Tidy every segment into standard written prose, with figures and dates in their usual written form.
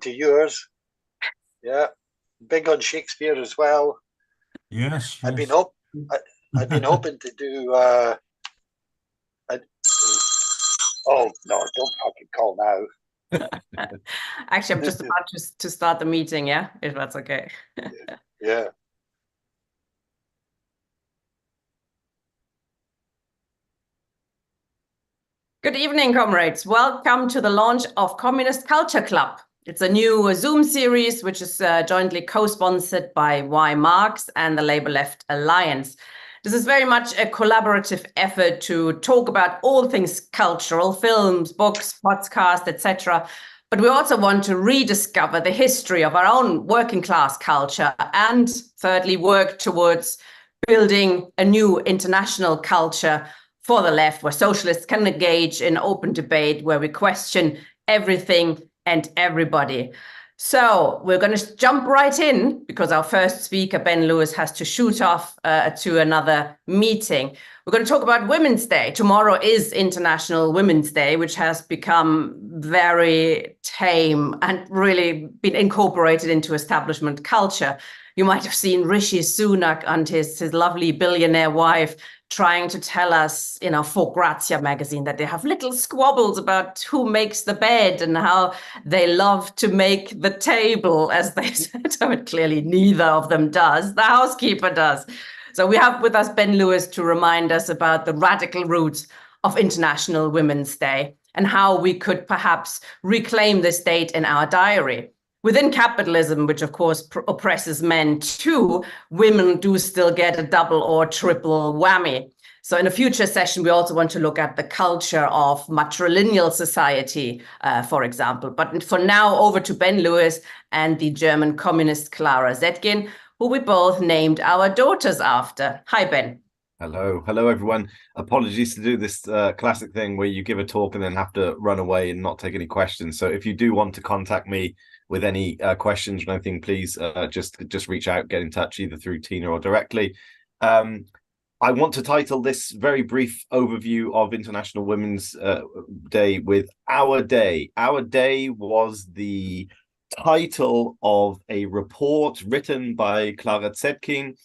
to yours. Yeah, big on Shakespeare as well. Yes, I've been yes. hope I, I've been hoping to do. I, oh no! Don't fucking call Actually, I'm now. just about to start the meeting, yeah, if that's okay. Yeah. Good evening, comrades. Welcome to the launch of Communist Culture Club. It's a new Zoom series, which is jointly co-sponsored by Y Marx and the Labor Left Alliance. This is very much a collaborative effort to talk about all things cultural, films, books, podcasts, etc. But we also want to rediscover the history of our own working class culture and thirdly, work towards building a new international culture for the left, where socialists can engage in open debate, where we question everything and everybody. So we're going to jump right in because our first speaker, Ben Lewis, has to shoot off to another meeting. We're going to talk about Women's Day. Tomorrow is International Women's Day, which has become very tame and really been incorporated into establishment culture. You might have seen Rishi Sunak and his lovely billionaire wife trying to tell us, for Grazia magazine, that they have little squabbles about who makes the bed and how they love to make the table, as they said. I mean, clearly neither of them does. The housekeeper does. So we have with us Ben Lewis to remind us about the radical roots of International Women's Day and how we could perhaps reclaim this date in our diary. Within capitalism, which of course oppresses men too, women do still get a double or triple whammy. So in a future session, we also want to look at the culture of matrilineal society, for example. But for now, over to Ben Lewis and the German communist Clara Zetkin, who we both named our daughters after. Hi, Ben. Hello everyone. Apologies to do this classic thing where you give a talk and then have to run away and not take any questions. So if you do want to contact me with any questions or anything, please just reach out, get in touch either through Tina or directly. I want to title this very brief overview of International Women's Day with Our Day. Our Day was the title of a report written by Clara Zetkin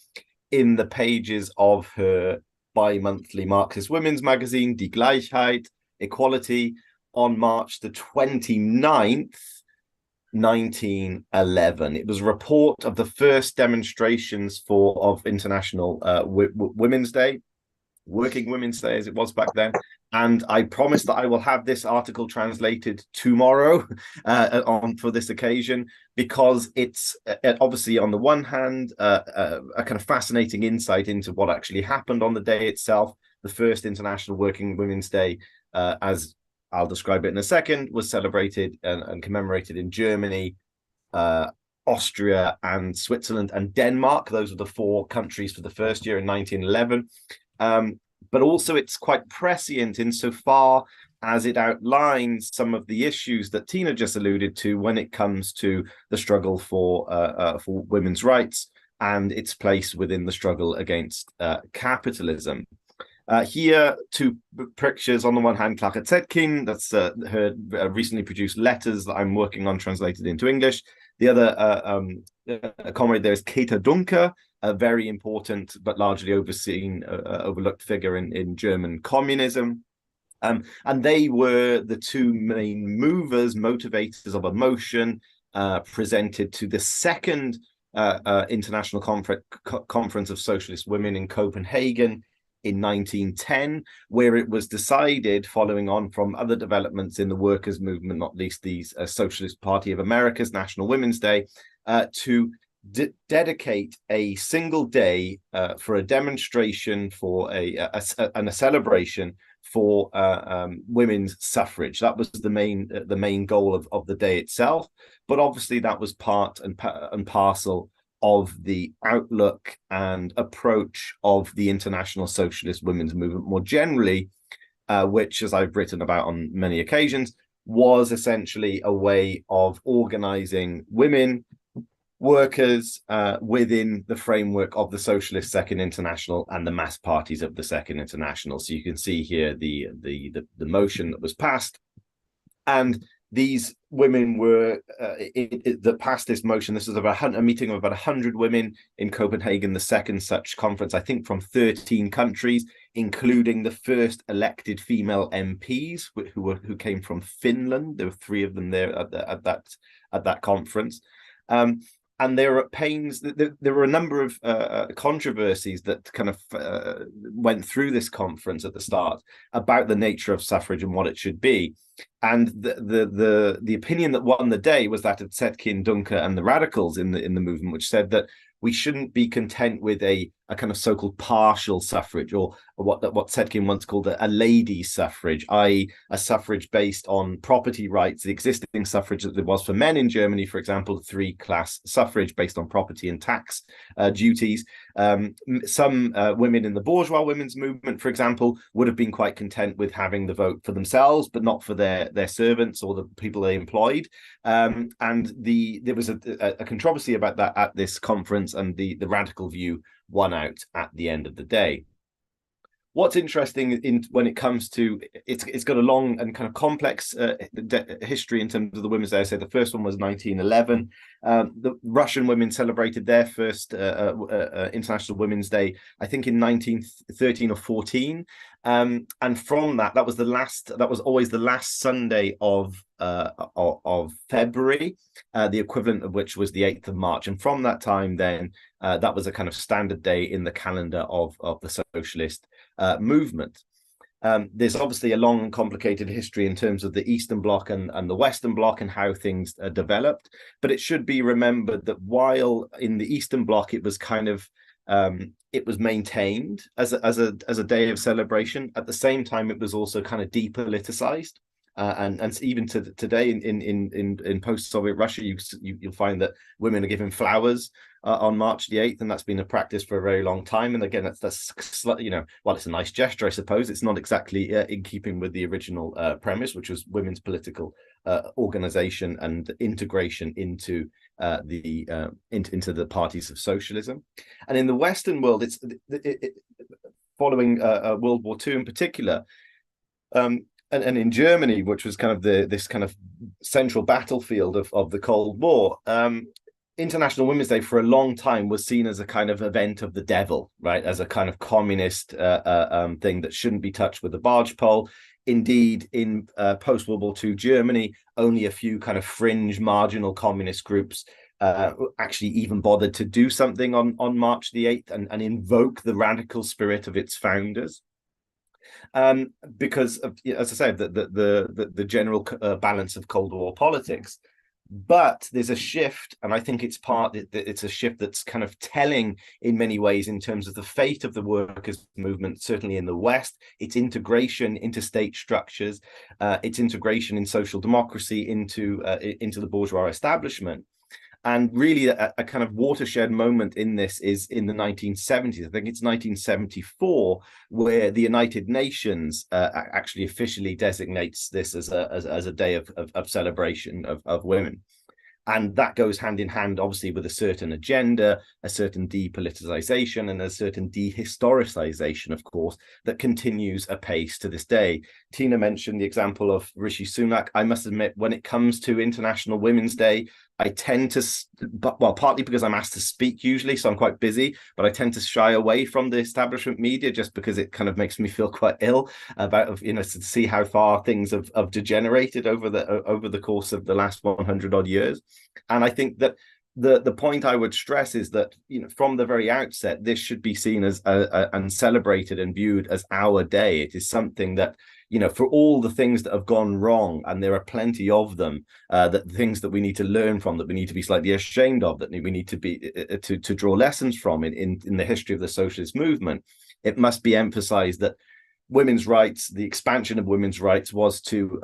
in the pages of her bi-monthly Marxist women's magazine, Die Gleichheit, Equality, on March the 29th, 1911. It was a report of the first demonstrations of International Women's Day, Working Women's Day as it was back then. And I promise that I will have this article translated tomorrow for this occasion, because it's obviously on the one hand a kind of fascinating insight into what actually happened on the day itself. The first International Working Women's Day, as I'll describe it in a second, was celebrated and commemorated in Germany, Austria and Switzerland and Denmark. Those were the four countries for the first year in 1911. But also it's quite prescient insofar as it outlines some of the issues that Tina just alluded to when it comes to the struggle for women's rights and its place within the struggle against capitalism. Here, two pictures. On the one hand, Clara Zetkin, that's her recently produced letters that I'm working on translated into English. The other comrade there is Käthe Duncker, a very important but largely overlooked figure in German communism. And they were the two main motivators of a motion presented to the second International Conference of Socialist Women in Copenhagen in 1910, where it was decided, following on from other developments in the workers' movement, not least the Socialist Party of America's National Women's Day, to dedicate a single day for a demonstration, for a celebration for women's suffrage. That was the main goal of the day itself. But obviously that was part and parcel of the outlook and approach of the international socialist women's movement more generally, which, as I've written about on many occasions, was essentially a way of organizing women, workers within the framework of the Socialist Second International and the mass parties of the Second International. So you can see here the motion that was passed. And these women were that passed this motion. This was about a meeting of about 100 women in Copenhagen, the second such conference, I think, from 13 countries, including the first elected female MPs who came from Finland. There were 3 of them there at that conference. And they were at pains. There were a number of controversies that kind of went through this conference at the start about the nature of suffrage and what it should be. And the opinion that won the day was that of Zetkin, Dunker, and the radicals in the movement, which said that we shouldn't be content with a kind of so-called partial suffrage, or what Zetkin once called a ladies' suffrage, i.e. a suffrage based on property rights, the existing suffrage that there was for men in Germany, for example, 3-class suffrage based on property and tax duties. Some women in the bourgeois women's movement, for example, would have been quite content with having the vote for themselves, but not for their servants or the people they employed. And there was a controversy about that at this conference, and the radical view won out at the end of the day. What's interesting when it comes to it's got a long and kind of complex history in terms of the Women's Day. I say the first one was 1911. The Russian women celebrated their first International Women's Day, I think, in 1913 or 14. And from that was always the last Sunday of February, the equivalent of which was the 8th of March. And from that time, then that was a kind of standard day in the calendar of the socialist movement. There's obviously a long and complicated history in terms of the Eastern Bloc and the Western Bloc and how things developed. But it should be remembered that while in the Eastern Bloc it was kind of it was maintained as a day of celebration, at the same time it was also kind of depoliticized. And even to today in post-Soviet Russia, you'll find that women are given flowers on March the 8th, and that's been a practice for a very long time. And again, that's well, it's a nice gesture, I suppose. It's not exactly in keeping with the original premise, which was women's political organization and integration into the parties of socialism. And in the Western world, it's following World War II in particular. And in Germany, which was kind of this kind of central battlefield of the Cold War, International Women's Day for a long time was seen as a kind of event of the devil, right? As a kind of communist thing that shouldn't be touched with a barge pole. Indeed, in post-World War II Germany, only a few kind of fringe marginal communist groups actually even bothered to do something on March the 8th and invoke the radical spirit of its founders. Because of, as I said, the general balance of Cold War politics. But there's a shift, and I think it's a shift that's kind of telling in many ways in terms of the fate of the workers' movement, certainly in the West, its integration into state structures, its integration in social democracy into the bourgeois establishment. And really a kind of watershed moment in this is in the 1970s. I think it's 1974 where the United Nations actually officially designates this as a day of celebration of women. And that goes hand in hand, obviously, with a certain agenda, a certain depoliticization, and a certain dehistoricization, of course, that continues apace to this day. Tina mentioned the example of Rishi Sunak. I must admit, when it comes to International Women's Day, I tend to, well, partly because I'm asked to speak usually, so I'm quite busy, but I tend to shy away from the establishment media just because it kind of makes me feel quite ill about, to see how far things have degenerated over the course of the last 100 odd years. And I think that the point I would stress is that, from the very outset, this should be seen as and celebrated and viewed as our day. It is something that, for all the things that have gone wrong, and there are plenty of them, that things that we need to learn from, that we need to be slightly ashamed of, that we need to be to draw lessons from in the history of the socialist movement, it must be emphasized that women's rights, the expansion of women's rights, was to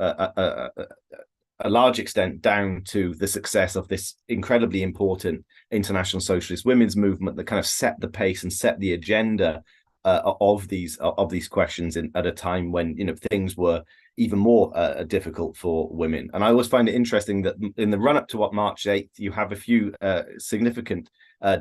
a large extent down to the success of this incredibly important international socialist women's movement that kind of set the pace and set the agenda of these questions at a time when things were even more difficult for women. And I always find it interesting that in the run up to March 8th, you have a few significant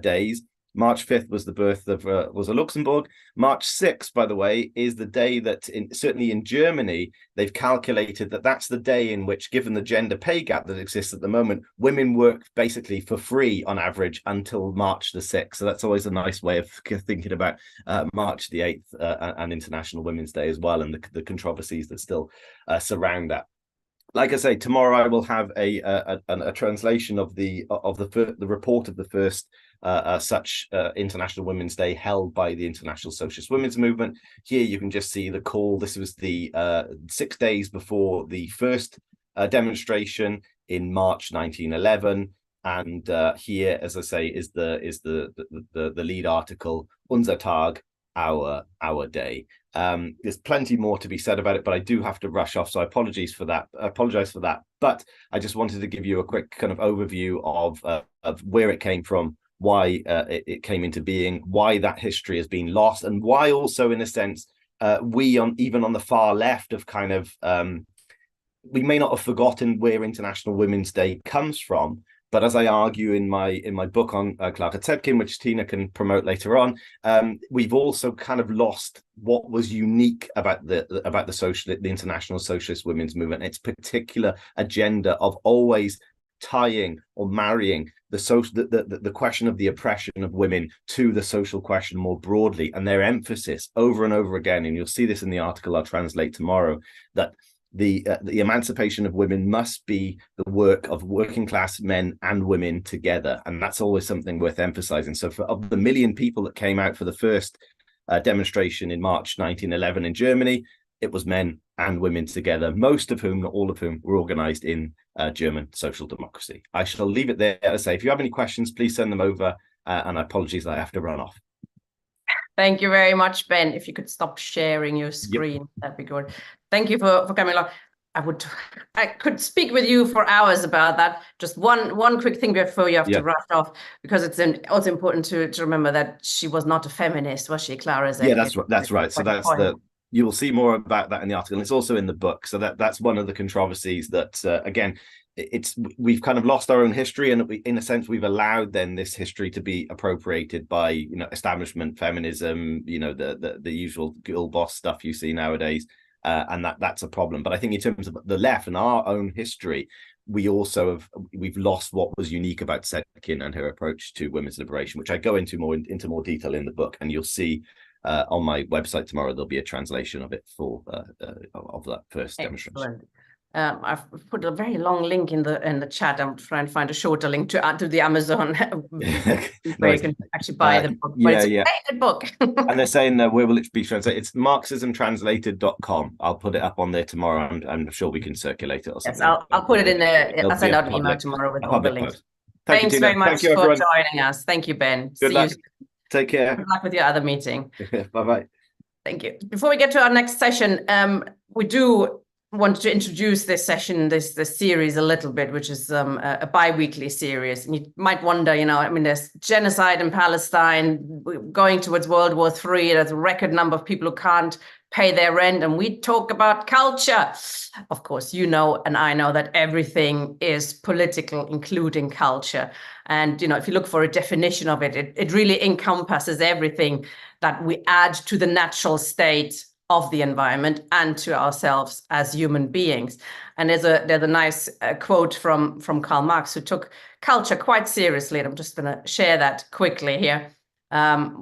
days. March 5th was the birth of Rosa Luxemburg. March 6th, by the way, is the day that certainly in Germany, they've calculated that that's the day in which, given the gender pay gap that exists at the moment, women work basically for free on average until March the 6th. So that's always a nice way of thinking about March the 8th and International Women's Day as well, and the controversies that still surround that. Like I say, tomorrow I will have a translation of the report of the first such International Women's Day held by the International Socialist Women's Movement. Here you can just see the call. This was the 6 days before the first demonstration in March 1911. And here, as I say, is the lead article, Unser Tag, our day. There's plenty more to be said about it, but I do have to rush off, so I apologize for that. But I just wanted to give you a quick kind of overview of where it came from, why it came into being, why that history has been lost, and why also, in a sense, even on the far left of kind of we may not have forgotten where International Women's Day comes from. But as I argue in my book on Clara Zetkin, which Tina can promote later on, we've also kind of lost what was unique about the International Socialist Women's Movement, its particular agenda of always tying or marrying the question of the oppression of women to the social question more broadly, and their emphasis over and over again, and you'll see this in the article I'll translate tomorrow, that the emancipation of women must be the work of working class men and women together, and that's always something worth emphasizing. So of the 1 million people that came out for the first demonstration in March 1911 in Germany, it was men and women together, most of whom, not all of whom, were organized in German social democracy. I shall leave it there. As I say, if you have any questions, please send them over, and apologies I have to run off. Thank you very much, Ben. If you could stop sharing your screen, yep, that'd be good. Thank you for coming along. I could speak with you for hours about that. Just one quick thing before you have to rush off, because it's also important to remember that she was not a feminist, was she, Clara Zetkin? Yeah, that's right. So that's you will see more about that in the article. And it's also in the book. So that's one of the controversies that, again, we've kind of lost our own history, and in a sense we've allowed then this history to be appropriated by establishment feminism, the usual girl boss stuff you see nowadays, and that's a problem. But I think in terms of the left and our own history, we've lost what was unique about Zetkin and her approach to women's liberation, which I go into more detail in the book, and you'll see on my website tomorrow there'll be a translation of it of that first demonstration. I've put a very long link in the chat. I'm trying to find a shorter link to the Amazon where you can actually buy the book. But it's a good book. And they're saying where will it be translated? It's marxismtranslated.com. I'll put it up on there tomorrow, and I'm sure we can circulate it or something. Yes, I'll put it in there. I'll send out an email tomorrow with all the links. Thanks very much for joining us. Thank you, Ben. Good luck. Take care. Good luck with your other meeting. Bye-bye. Thank you. Before we get to our next session, we do want to introduce this session, this series a little bit, which is a bi-weekly series. And you might wonder, there's genocide in Palestine, going towards World War III. There's a record number of people who can't pay their rent, and we talk about culture. Of course, and I know that everything is political, including culture. And, if you look for a definition of it, it really encompasses everything that we add to the natural state of the environment and to ourselves as human beings. And there's a nice quote from Karl Marx, who took culture quite seriously. And I'm just going to share that quickly here,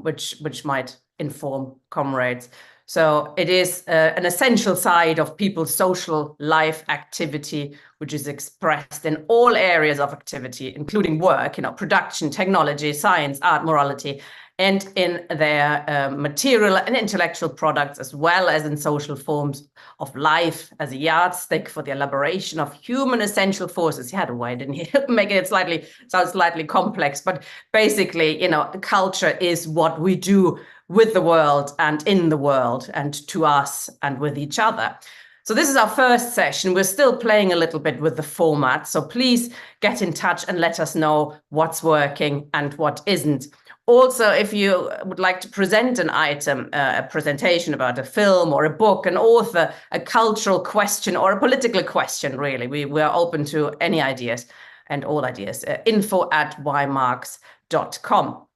which might inform comrades. So it is an essential side of people's social life activity, which is expressed in all areas of activity, including work, production, technology, science, art, morality, and in their material and intellectual products, as well as in social forms of life as a yardstick for the elaboration of human essential forces. He had a way, didn't he? Making it sound slightly complex, but basically, culture is what we do with the world and in the world and to us and with each other. So this is our first session. We're still playing a little bit with the format. So please get in touch and let us know what's working and what isn't. Also, if you would like to present an item, a presentation about a film or a book, an author, a cultural question or a political question, really, we are open to any ideas and all ideas. info@ymarx.com.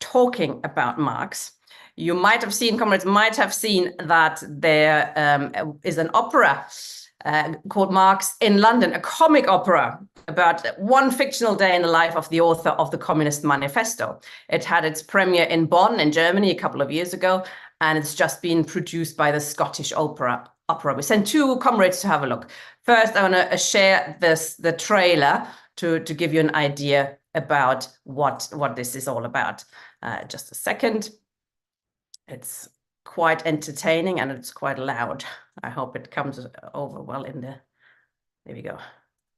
talking about Marx. You might have seen, comrades might have seen that there is an opera called Marx in London, a comic opera about one fictional day in the life of the author of the Communist Manifesto. It had its premiere in Bonn in Germany a couple of years ago, and it's just been produced by the Scottish Opera. We sent 2 comrades to have a look. First, I want to share the trailer to give you an idea about what this is all about. Just a second. It's quite entertaining and it's quite loud. I hope it comes over well in the... There we go.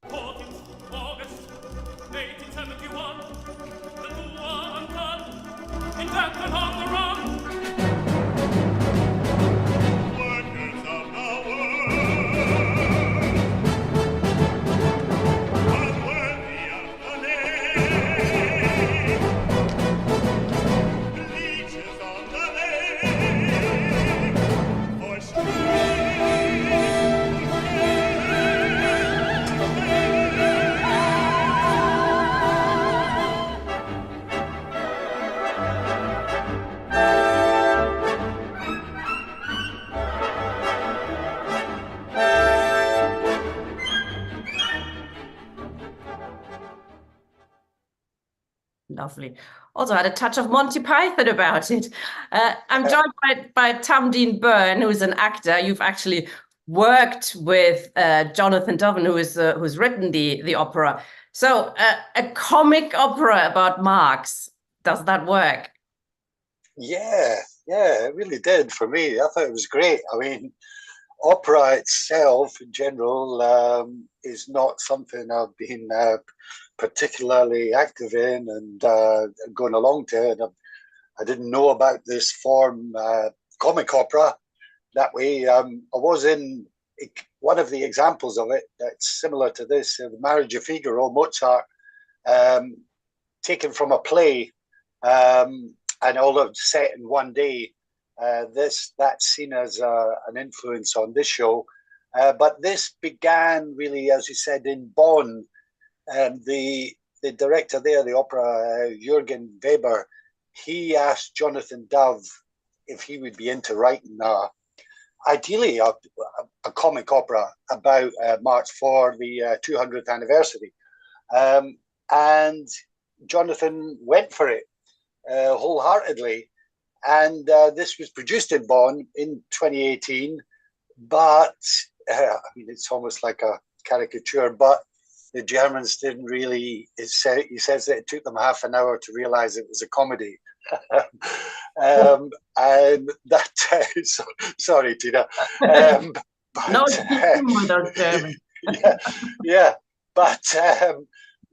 August 1871, the Duan in Batman on the run. Workers of the world, unworthy of the name, leeches on the lake, for street. Lovely. Also had a touch of Monty Python about it. I'm joined by Tamdeen Byrne, who is an actor. You've actually worked with Jonathan Doven, who's written the opera. So a comic opera about Marx, does that work? Yeah, it really did for me. I thought it was great. I mean, opera itself in general is not something I've been particularly active in and going along to it. I didn't know about this form, comic opera, that way. I was in one of the examples of it that's similar to this, The Marriage of Figaro, Mozart, taken from a play, and although set in one day, that's seen as an influence on this show. But this began really, as you said, in Bonn. The director there, the opera, Jürgen Weber, he asked Jonathan Dove if he would be into writing ideally a comic opera about Marx for the 200th anniversary. And Jonathan went for it wholeheartedly. And this was produced in Bonn in 2018. But, I mean, it's almost like a caricature, but the Germans didn't really, he says that it took them half an hour to realize it was a comedy. And that, sorry, Tina. But, No, German. yeah, but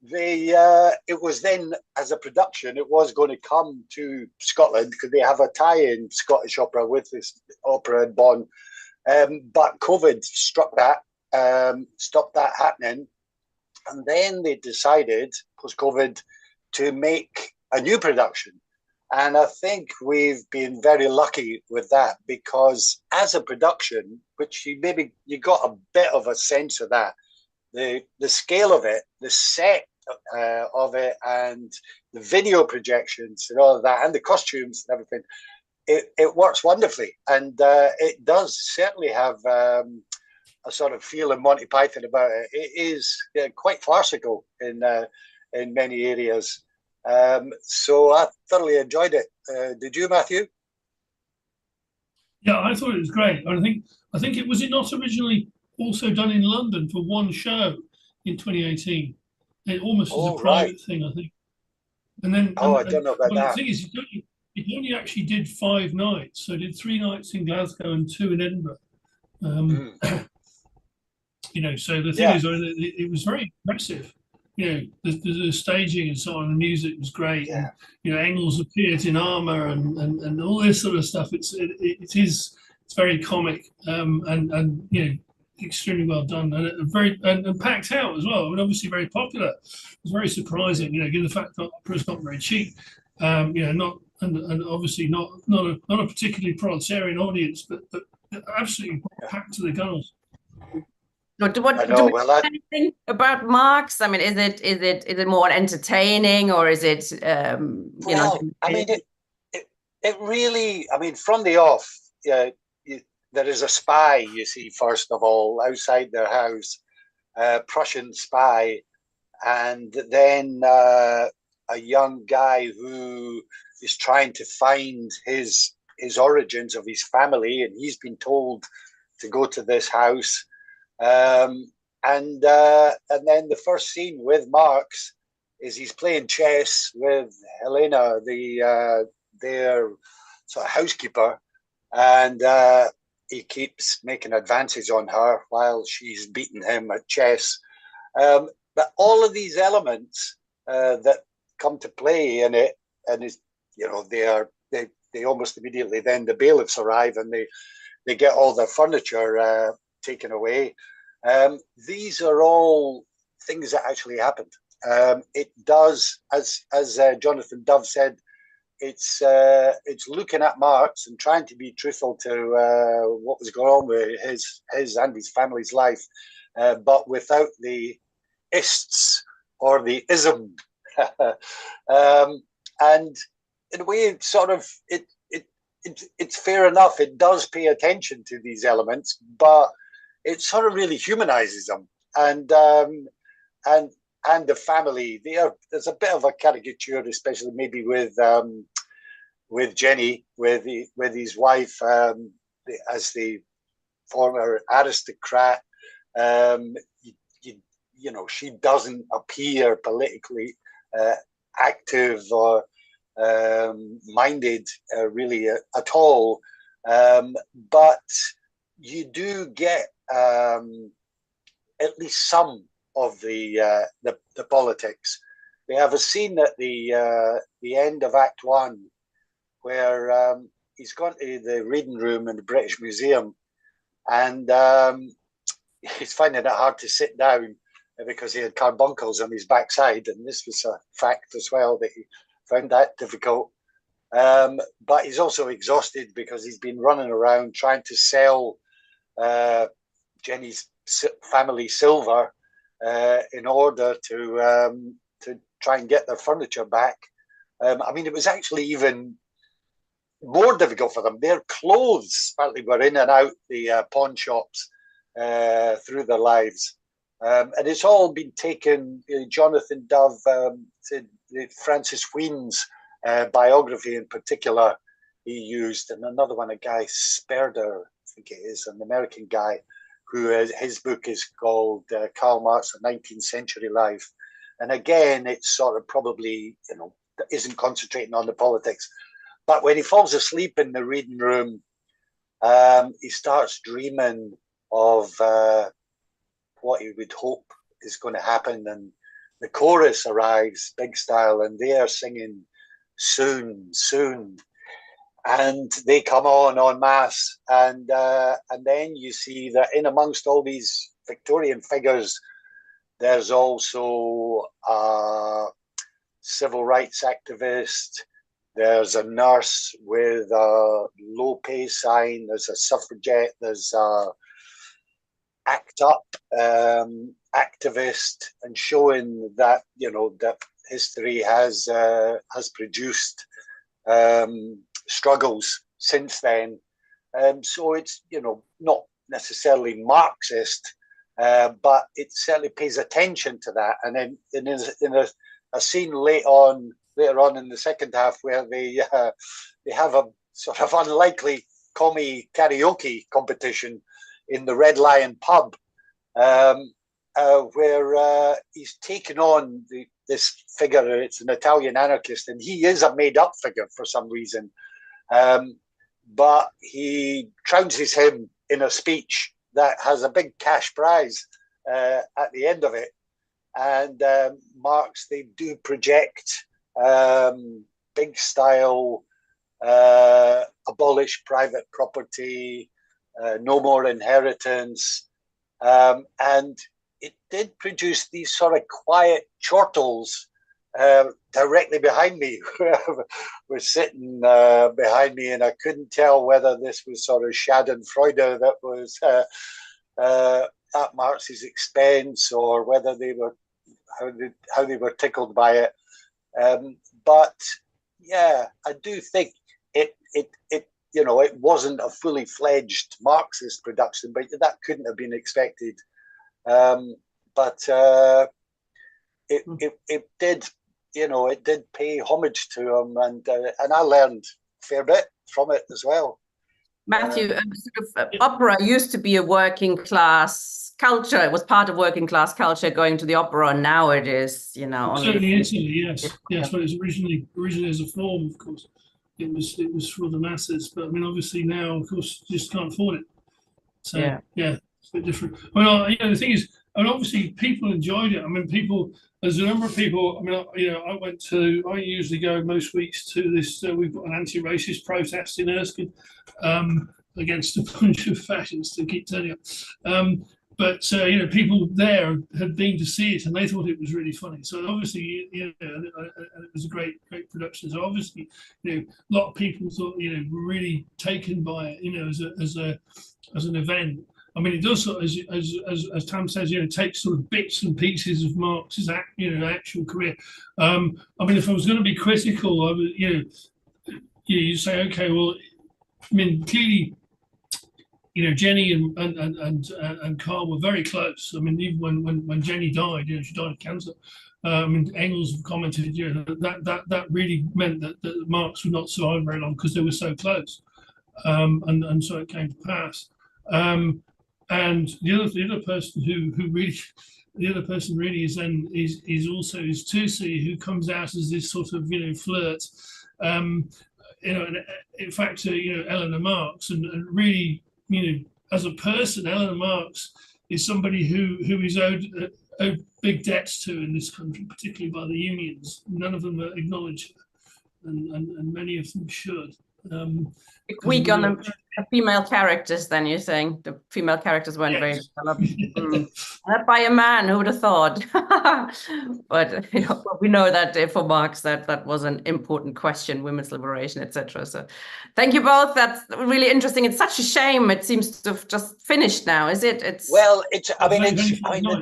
it was then, as a production, it was going to come to Scotland because they have a tie-in Scottish opera with this opera in Bonn. But COVID struck that, stopped that happening. And then they decided, post-COVID, to make a new production. And I think we've been very lucky with that because as a production, which you got a bit of a sense of that, the scale of it, the set of it, and the video projections and all of that, and the costumes and everything, it works wonderfully. And it does certainly have a sort of feel in Monty Python about it. It is quite farcical in many areas. So I thoroughly enjoyed it. Did you, Matthew? Yeah, I thought it was great. I think it was not originally also done in London for one show in 2018. It almost was a private thing, I think. And then I don't know about that. The thing is, it only actually did 5 nights. So it did 3 nights in Glasgow and 2 in Edinburgh. You know, so the thing is, it was very impressive. You know, the staging and so on, the music was great. Yeah. And, you know, Engels appeared in armor and all this sort of stuff. It's very comic and you know, extremely well done and very and packed out as well. And obviously very popular. It was very surprising, you know, given the fact that opera's not very cheap. You know, and obviously not a particularly proletarian audience, but absolutely packed to the gunnels. What I do know. we Well, know anything about Marx? I mean, is it more entertaining, or is it I mean, it really. I mean, from the off, you, there is a spy. You see, first of all, outside their house, Prussian spy, and then a young guy who is trying to find his origins of his family, and he's been told to go to this house. And then the first scene with Marx is he's playing chess with Helena, their sort of housekeeper, and he keeps making advances on her while she's beating him at chess. But all of these elements that come to play in it, and is they almost immediately then the bailiffs arrive and they get all their furniture taken away. These are all things that actually happened. It does, as Jonathan Dove said, it's looking at Marx and trying to be truthful to what was going on with his and his family's life, but without the ists or the ism. And in a way, it's sort of it's fair enough. It does pay attention to these elements, but it sort of really humanizes them. And the family. There's a bit of a caricature, especially maybe with Jenny, with his wife as the former aristocrat. She doesn't appear politically active or minded really at all. But you do get at least some of the politics. We have a scene at the end of Act One where he's gone to the reading room in the British Museum, and he's finding it hard to sit down because he had carbuncles on his backside, and this was a fact as well that he found that difficult. But he's also exhausted because he's been running around trying to sell Jenny's family silver in order to try and get their furniture back. I mean, it was actually even more difficult for them. Their clothes apparently were in and out the pawn shops through their lives. And it's all been taken. Jonathan Dove said Francis Wheen's biography in particular he used, and another one, a guy Sperder, I think it is, an American guy, who his book is called Karl Marx, A 19th Century Life. And again, it's sort of probably, isn't concentrating on the politics. But when he falls asleep in the reading room, he starts dreaming of what he would hope is going to happen. And the chorus arrives, big style, and they are singing soon, soon. And they come on en masse. And then you see that in amongst all these Victorian figures, there's also a civil rights activist. There's a nurse with a low pay sign. There's a suffragette. There's a ACT UP activist, and showing that that history has produced struggles since then. So it's not necessarily Marxist, but it certainly pays attention to that. And then in a scene later on in the second half where they have a sort of unlikely commie karaoke competition in the Red Lion pub, where he's taken on this figure. It's an Italian anarchist, and he is a made-up figure for some reason. But he trounces him in a speech that has a big cash prize at the end of it. And Marx, they do project big style, abolish private property, no more inheritance. And it did produce these sort of quiet chortles directly behind me. Were sitting behind me, and I couldn't tell whether this was sort of Schadenfreude that was at Marx's expense or whether they were how they were tickled by it. But yeah, I do think it it wasn't a fully fledged Marxist production, but that couldn't have been expected. But it did, it did pay homage to him, and I learned a fair bit from it as well. Matthew, opera used to be a working class culture. It was part of working class culture going to the opera, and now it is, only. Certainly in Italy, yes. Yes, but it was originally as a form, of course. It was for the masses, but I mean, obviously now, of course, you just can't afford it. So yeah, it's a bit different. Well, the thing is, and obviously people enjoyed it. I mean, there's a number of people. I mean, I usually go most weeks to this. We've got an anti-racist protest in Erskine against a bunch of fascists that keep turning up. But people there had been to see it and they thought it was really funny. So obviously, and it was a great production. So obviously, a lot of people thought, were really taken by it, as an event. I mean, it does, as Tam says, take sort of bits and pieces of Marx's actual career. I mean, if I was going to be critical, I would, you say, okay, well, I mean, clearly, Jenny and Carl were very close. I mean, even when Jenny died, she died of cancer. I mean, Engels commented, that really meant that Marx would not survive very long because they were so close, and so it came to pass. And the other person who really is also Toosey, who comes out as this sort of flirt. In fact, Eleanor Marx, and really, as a person, Eleanor Marx is somebody who is owed big debts to in this country, particularly by the unions. None of them acknowledge her, and many of them should. If we got the female characters, then you're saying the female characters weren't very developed. Not by a man, who would have thought? But we know that for Marx, that was an important question, women's liberation, etc. So thank you both. That's really interesting. It's such a shame it seems to have just finished now, is it? The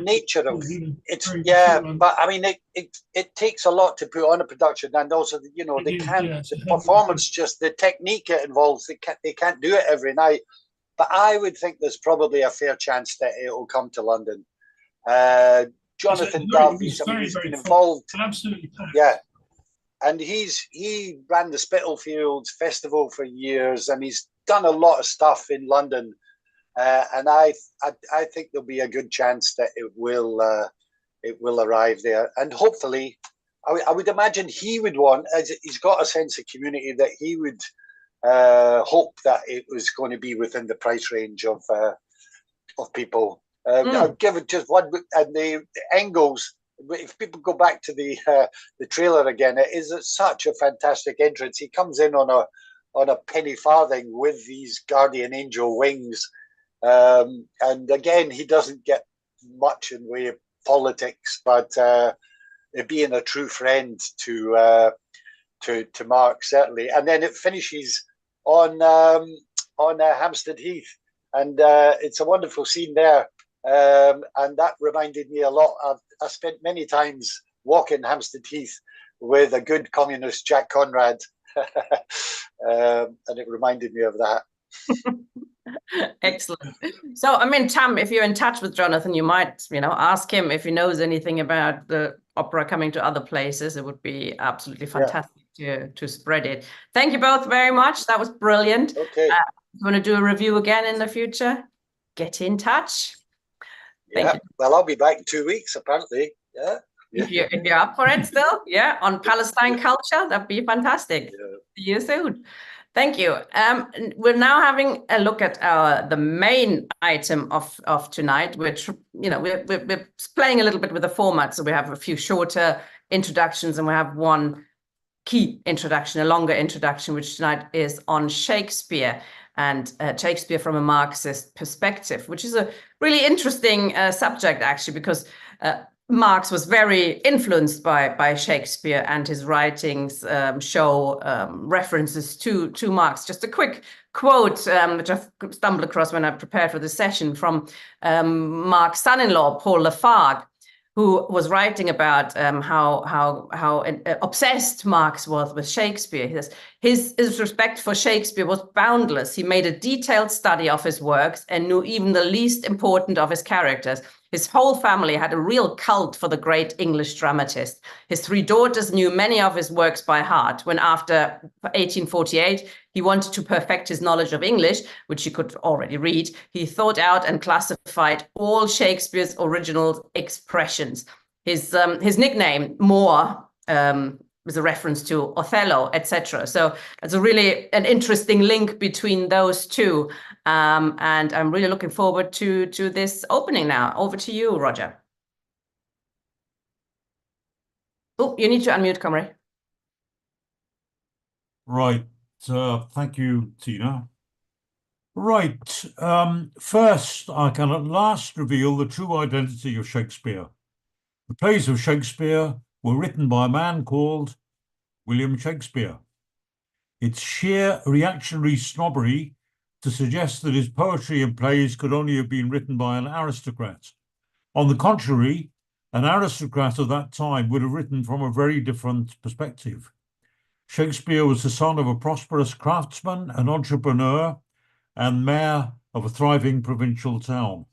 nature of it. But I mean, it takes a lot to put on a production, and also the performance, just the technique it involves. They can't do it every night, but I would think there's probably a fair chance that it will come to London. Jonathan Dove, he's been involved. Absolutely. Yeah, and he ran the Spitalfields Festival for years, and he's done a lot of stuff in London. And I think there'll be a good chance that it will arrive there, and hopefully, I would imagine he would want, as he's got a sense of community, that he would hope that it was going to be within the price range of people. I'll give it just one, and the Engels. If people go back to the trailer again, it is such a fantastic entrance. He comes in on a penny farthing with these guardian angel wings, and again, he doesn't get much in way of politics, but being a true friend to Marx, certainly. And then it finishes on Hampstead Heath, and it's a wonderful scene there. And that reminded me a lot. I spent many times walking Hampstead Heath with a good communist, Jack Conrad, and it reminded me of that. Excellent. So, I mean, Tam, if you're in touch with Jonathan, you might, ask him if he knows anything about the opera coming to other places. It would be absolutely fantastic to spread it. Thank you both very much. That was brilliant. Okay. You want to do a review again in the future? Get in touch. Thank you. Well, I'll be back in 2 weeks, apparently. Yeah. If you're up for it still, on Palestine culture, that'd be fantastic. Yeah. See you soon. Thank you. We're now having a look at the main item of tonight, which we're playing a little bit with the format. So we have a few shorter introductions, and we have one key introduction, a longer introduction, which tonight is on Shakespeare, and Shakespeare from a Marxist perspective, which is a really interesting subject, actually, because Marx was very influenced by Shakespeare, and his writings show references to Marx. Just a quick quote, which I've stumbled across when I prepared for this session, from Mark's son-in-law, Paul Lafargue, who was writing about how obsessed Marx was with Shakespeare. His respect for Shakespeare was boundless. He made a detailed study of his works and knew even the least important of his characters. His whole family had a real cult for the great English dramatist. His 3 daughters knew many of his works by heart. When after 1848, he wanted to perfect his knowledge of English, which he could already read, he thought out and classified all Shakespeare's original expressions. His nickname, Moore, was a reference to Othello, etc. So it's a really an interesting link between those two. And I'm really looking forward to this opening now. Over to you, Roger. Oh, you need to unmute, comrade. Right. Thank you, Tina. Right. First, I can at last reveal the true identity of Shakespeare. The plays of Shakespeare were written by a man called William Shakespeare. It's sheer reactionary snobbery to suggest that his poetry and plays could only have been written by an aristocrat. On the contrary, an aristocrat of that time would have written from a very different perspective. Shakespeare was the son of a prosperous craftsman, an entrepreneur, and mayor of a thriving provincial town.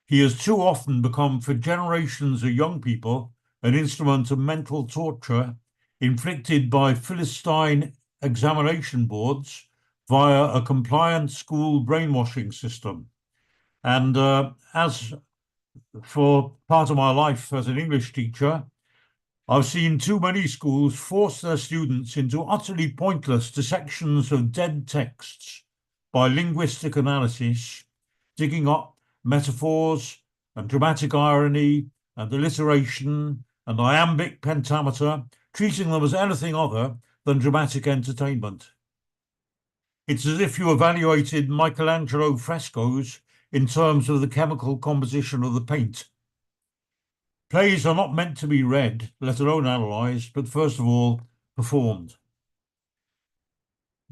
He has too often become, for generations of young people, an instrument of mental torture inflicted by Philistine examination boards via a compliant school brainwashing system. And as for part of my life as an English teacher, I've seen too many schools force their students into utterly pointless dissections of dead texts by linguistic analysis, digging up metaphors and dramatic irony and alliteration and iambic pentameter, treating them as anything other than dramatic entertainment. It's as if you evaluated Michelangelo frescoes in terms of the chemical composition of the paint. Plays are not meant to be read, let alone analysed, but first of all, performed.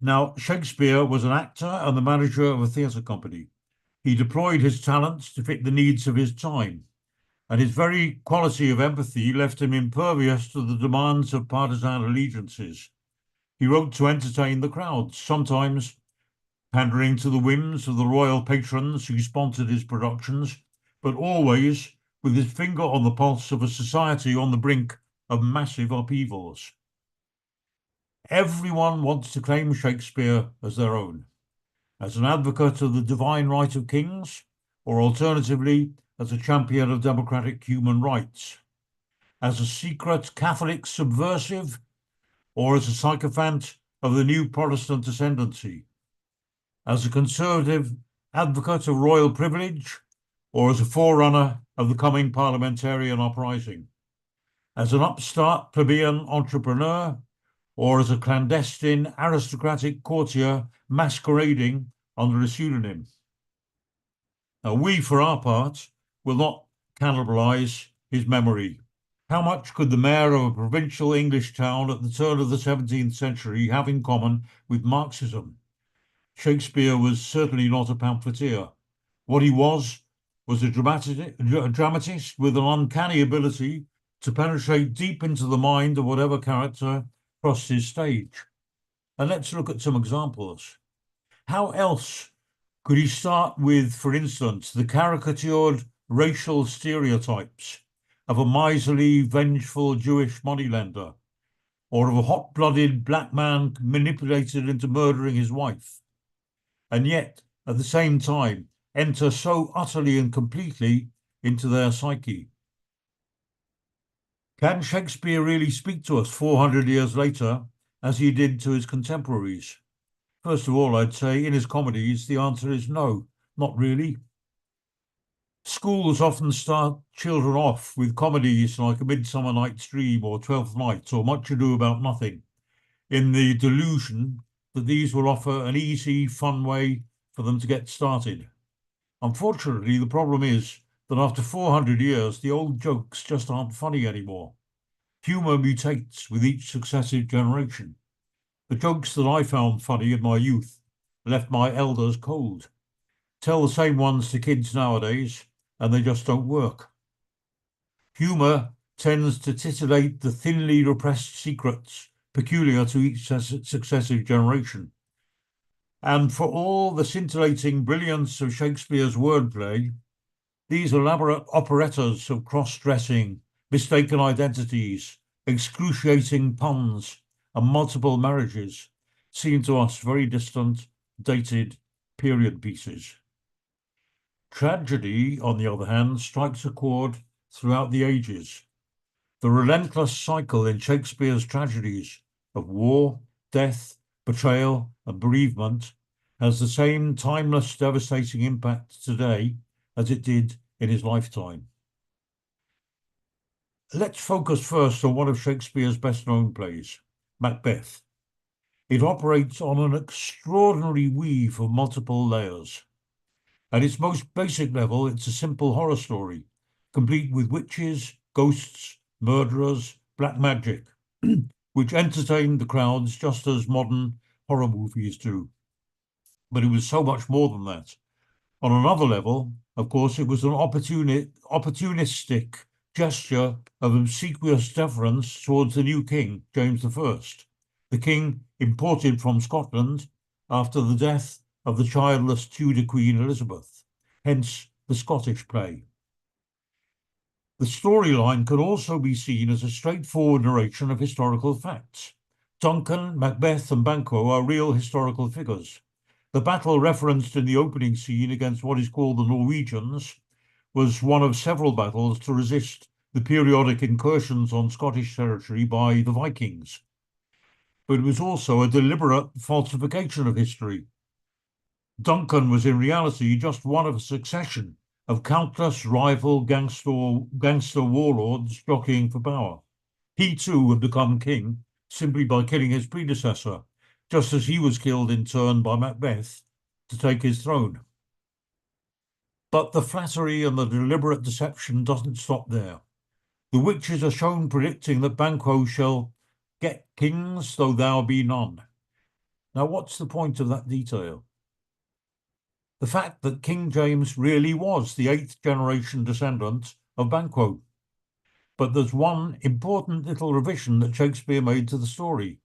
Now, Shakespeare was an actor and the manager of a theatre company. He deployed his talents to fit the needs of his time, and his very quality of empathy left him impervious to the demands of partisan allegiances. He wrote to entertain the crowds, sometimes pandering to the whims of the royal patrons who sponsored his productions, but always with his finger on the pulse of a society on the brink of massive upheavals. Everyone wants to claim Shakespeare as their own, as an advocate of the divine right of kings, or alternatively, as a champion of democratic human rights, as a secret Catholic subversive, or as a sycophant of the new Protestant ascendancy, as a conservative advocate of royal privilege, or as a forerunner of the coming parliamentarian uprising, as an upstart plebeian entrepreneur, or as a clandestine aristocratic courtier masquerading under a pseudonym. Now, we, for our part, will not cannibalise his memory. How much could the mayor of a provincial English town at the turn of the 17th century have in common with Marxism? Shakespeare was certainly not a pamphleteer. What he was a dramatist with an uncanny ability to penetrate deep into the mind of whatever character crossed his stage. And let's look at some examples. How else could he start with, for instance, the caricatured racial stereotypes of a miserly, vengeful Jewish moneylender, or of a hot-blooded black man manipulated into murdering his wife, and yet, at the same time, enter so utterly and completely into their psyche? Can Shakespeare really speak to us 400 years later as he did to his contemporaries? First of all, I'd say in his comedies, the answer is no, not really. Schools often start children off with comedies like A Midsummer Night's Dream or Twelfth Night or Much Ado About Nothing, in the delusion that these will offer an easy, fun way for them to get started. Unfortunately, the problem is that after 400 years, the old jokes just aren't funny anymore. Humour mutates with each successive generation. The jokes that I found funny in my youth left my elders cold. Tell the same ones to kids nowadays, and they just don't work. Humour tends to titillate the thinly repressed secrets peculiar to each successive generation. And for all the scintillating brilliance of Shakespeare's wordplay, these elaborate operettas of cross-dressing, mistaken identities, excruciating puns, and multiple marriages seem to us very distant, dated period pieces. Tragedy, on the other hand, strikes a chord throughout the ages. The relentless cycle in Shakespeare's tragedies of war, death, betrayal, and bereavement has the same timeless, devastating impact today as it did in his lifetime. Let's focus first on one of Shakespeare's best-known plays, Macbeth. It operates on an extraordinary weave of multiple layers. At its most basic level, it's a simple horror story, complete with witches, ghosts, murderers, black magic, which entertained the crowds just as modern horror movies do. But it was so much more than that. On another level, of course, it was an opportunistic gesture of obsequious deference towards the new king, James I, the king imported from Scotland after the death of the childless Tudor Queen Elizabeth, hence the Scottish play. The storyline can also be seen as a straightforward narration of historical facts. Duncan, Macbeth, and Banquo are real historical figures. The battle referenced in the opening scene against what is called the Norwegians was one of several battles to resist the periodic incursions on Scottish territory by the Vikings. But it was also a deliberate falsification of history. Duncan was in reality just one of a succession of countless rival gangster warlords jockeying for power. He too had become king simply by killing his predecessor, just as he was killed in turn by Macbeth to take his throne. But the flattery and the deliberate deception doesn't stop there. The witches are shown predicting that Banquo shall get kings though thou be none. Now, what's the point of that detail? The fact that King James really was the 8th generation descendant of Banquo. But there's one important little revision that Shakespeare made to the story.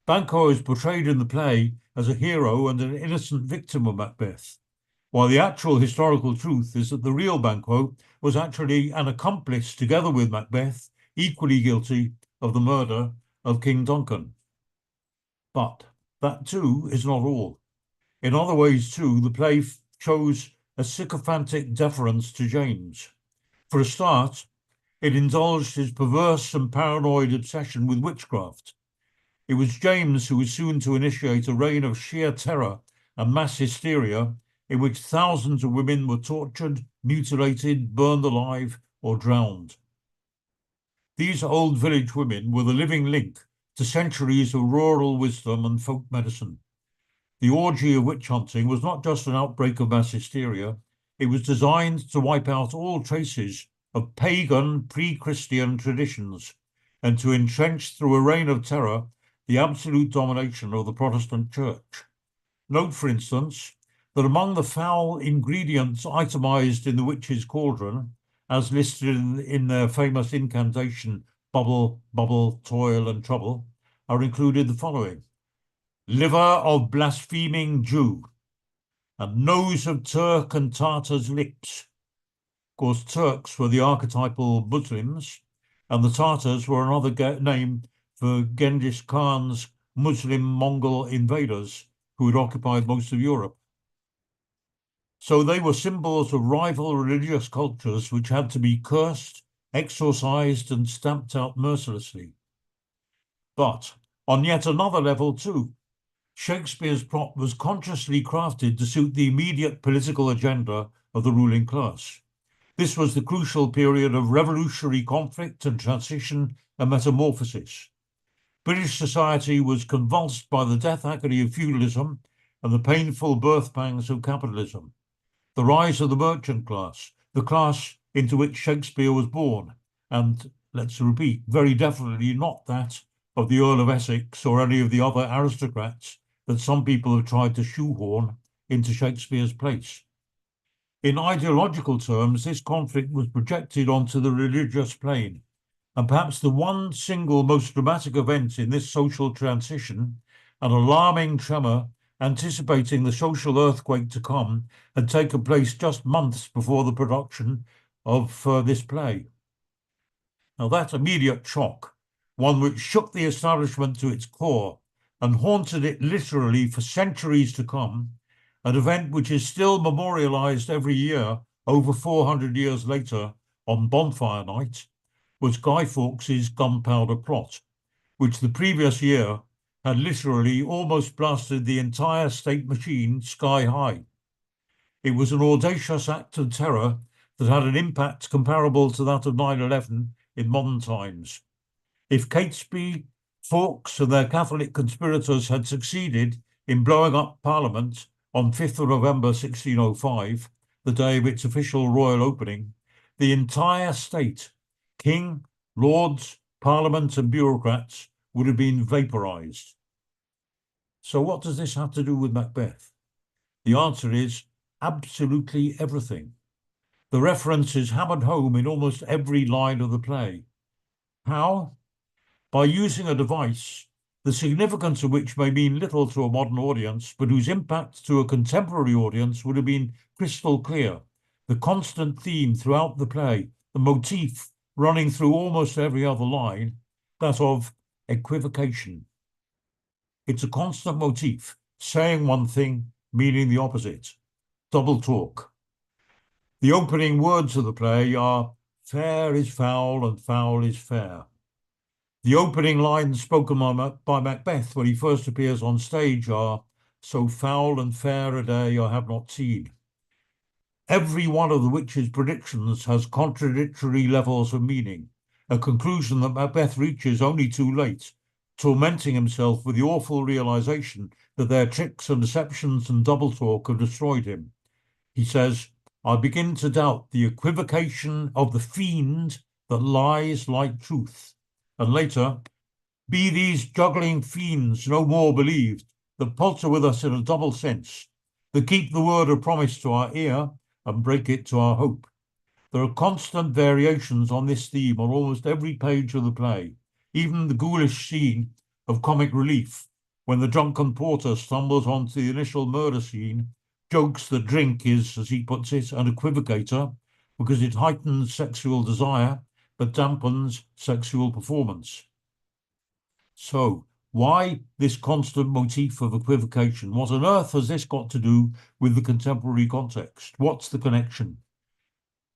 Banquo is portrayed in the play as a hero and an innocent victim of Macbeth, while the actual historical truth is that the real Banquo was actually an accomplice together with Macbeth, equally guilty of the murder of King Duncan. But that too is not all. In other ways too, the play shows a sycophantic deference to James. For a start, it indulged his perverse and paranoid obsession with witchcraft. It was James who was soon to initiate a reign of sheer terror and mass hysteria in which thousands of women were tortured, mutilated, burned alive, or drowned. These old village women were the living link to centuries of rural wisdom and folk medicine. The orgy of witch hunting was not just an outbreak of mass hysteria, it was designed to wipe out all traces of pagan pre-Christian traditions and to entrench through a reign of terror the absolute domination of the Protestant Church. Note, for instance, that among the foul ingredients itemized in the witch's cauldron, as listed in their famous incantation, bubble, bubble, toil, and trouble, are included the following: liver of blaspheming Jew, and nose of Turk and Tartar's lips. Of course, Turks were the archetypal Muslims, and the Tartars were another name for Genghis Khan's Muslim Mongol invaders who had occupied most of Europe. So they were symbols of rival religious cultures which had to be cursed, exorcised, and stamped out mercilessly. But on yet another level too, Shakespeare's plot was consciously crafted to suit the immediate political agenda of the ruling class. This was the crucial period of revolutionary conflict and transition and metamorphosis. British society was convulsed by the death agony of feudalism and the painful birth pangs of capitalism. The rise of the merchant class, the class into which Shakespeare was born, and, let's repeat, very definitely not that of the Earl of Essex or any of the other aristocrats that some people have tried to shoehorn into Shakespeare's place. In ideological terms, this conflict was projected onto the religious plane, and perhaps the one single most dramatic event in this social transition, an alarming tremor anticipating the social earthquake to come, had taken place just months before the production of this play. Now that immediate shock, one which shook the establishment to its core and haunted it literally for centuries to come, an event which is still memorialized every year over 400 years later on Bonfire Night, was Guy Fawkes's Gunpowder Plot, which the previous year had literally almost blasted the entire state machine sky high. It was an audacious act of terror that had an impact comparable to that of 9/11 in modern times. If Catesby, Fawkes and their Catholic conspirators had succeeded in blowing up Parliament on 5th of November 1605, the day of its official royal opening, the entire state, King, Lords, Parliament and bureaucrats, would have been vaporized. So what does this have to do with Macbeth? The answer is absolutely everything. The reference is hammered home in almost every line of the play. How? By using a device, the significance of which may mean little to a modern audience, but whose impact to a contemporary audience would have been crystal clear. The constant theme throughout the play, the motif running through almost every other line, that of equivocation. It's a constant motif, saying one thing, meaning the opposite. Double talk. The opening words of the play are, "Fair is foul and foul is fair." The opening lines spoken by Macbeth when he first appears on stage are, "So foul and fair a day I have not seen." Every one of the witch's predictions has contradictory levels of meaning, a conclusion that Macbeth reaches only too late, tormenting himself with the awful realization that their tricks and deceptions and double talk have destroyed him. He says, "I begin to doubt the equivocation of the fiend that lies like truth." And later, "Be these juggling fiends no more believed, that palter with us in a double sense, that keep the word of promise to our ear and break it to our hope." There are constant variations on this theme on almost every page of the play, even the ghoulish scene of comic relief, when the drunken porter stumbles onto the initial murder scene, jokes that drink is, as he puts it, an equivocator, because it heightens sexual desire, but dampens sexual performance. So, why this constant motif of equivocation? What on earth has this got to do with the contemporary context? What's the connection?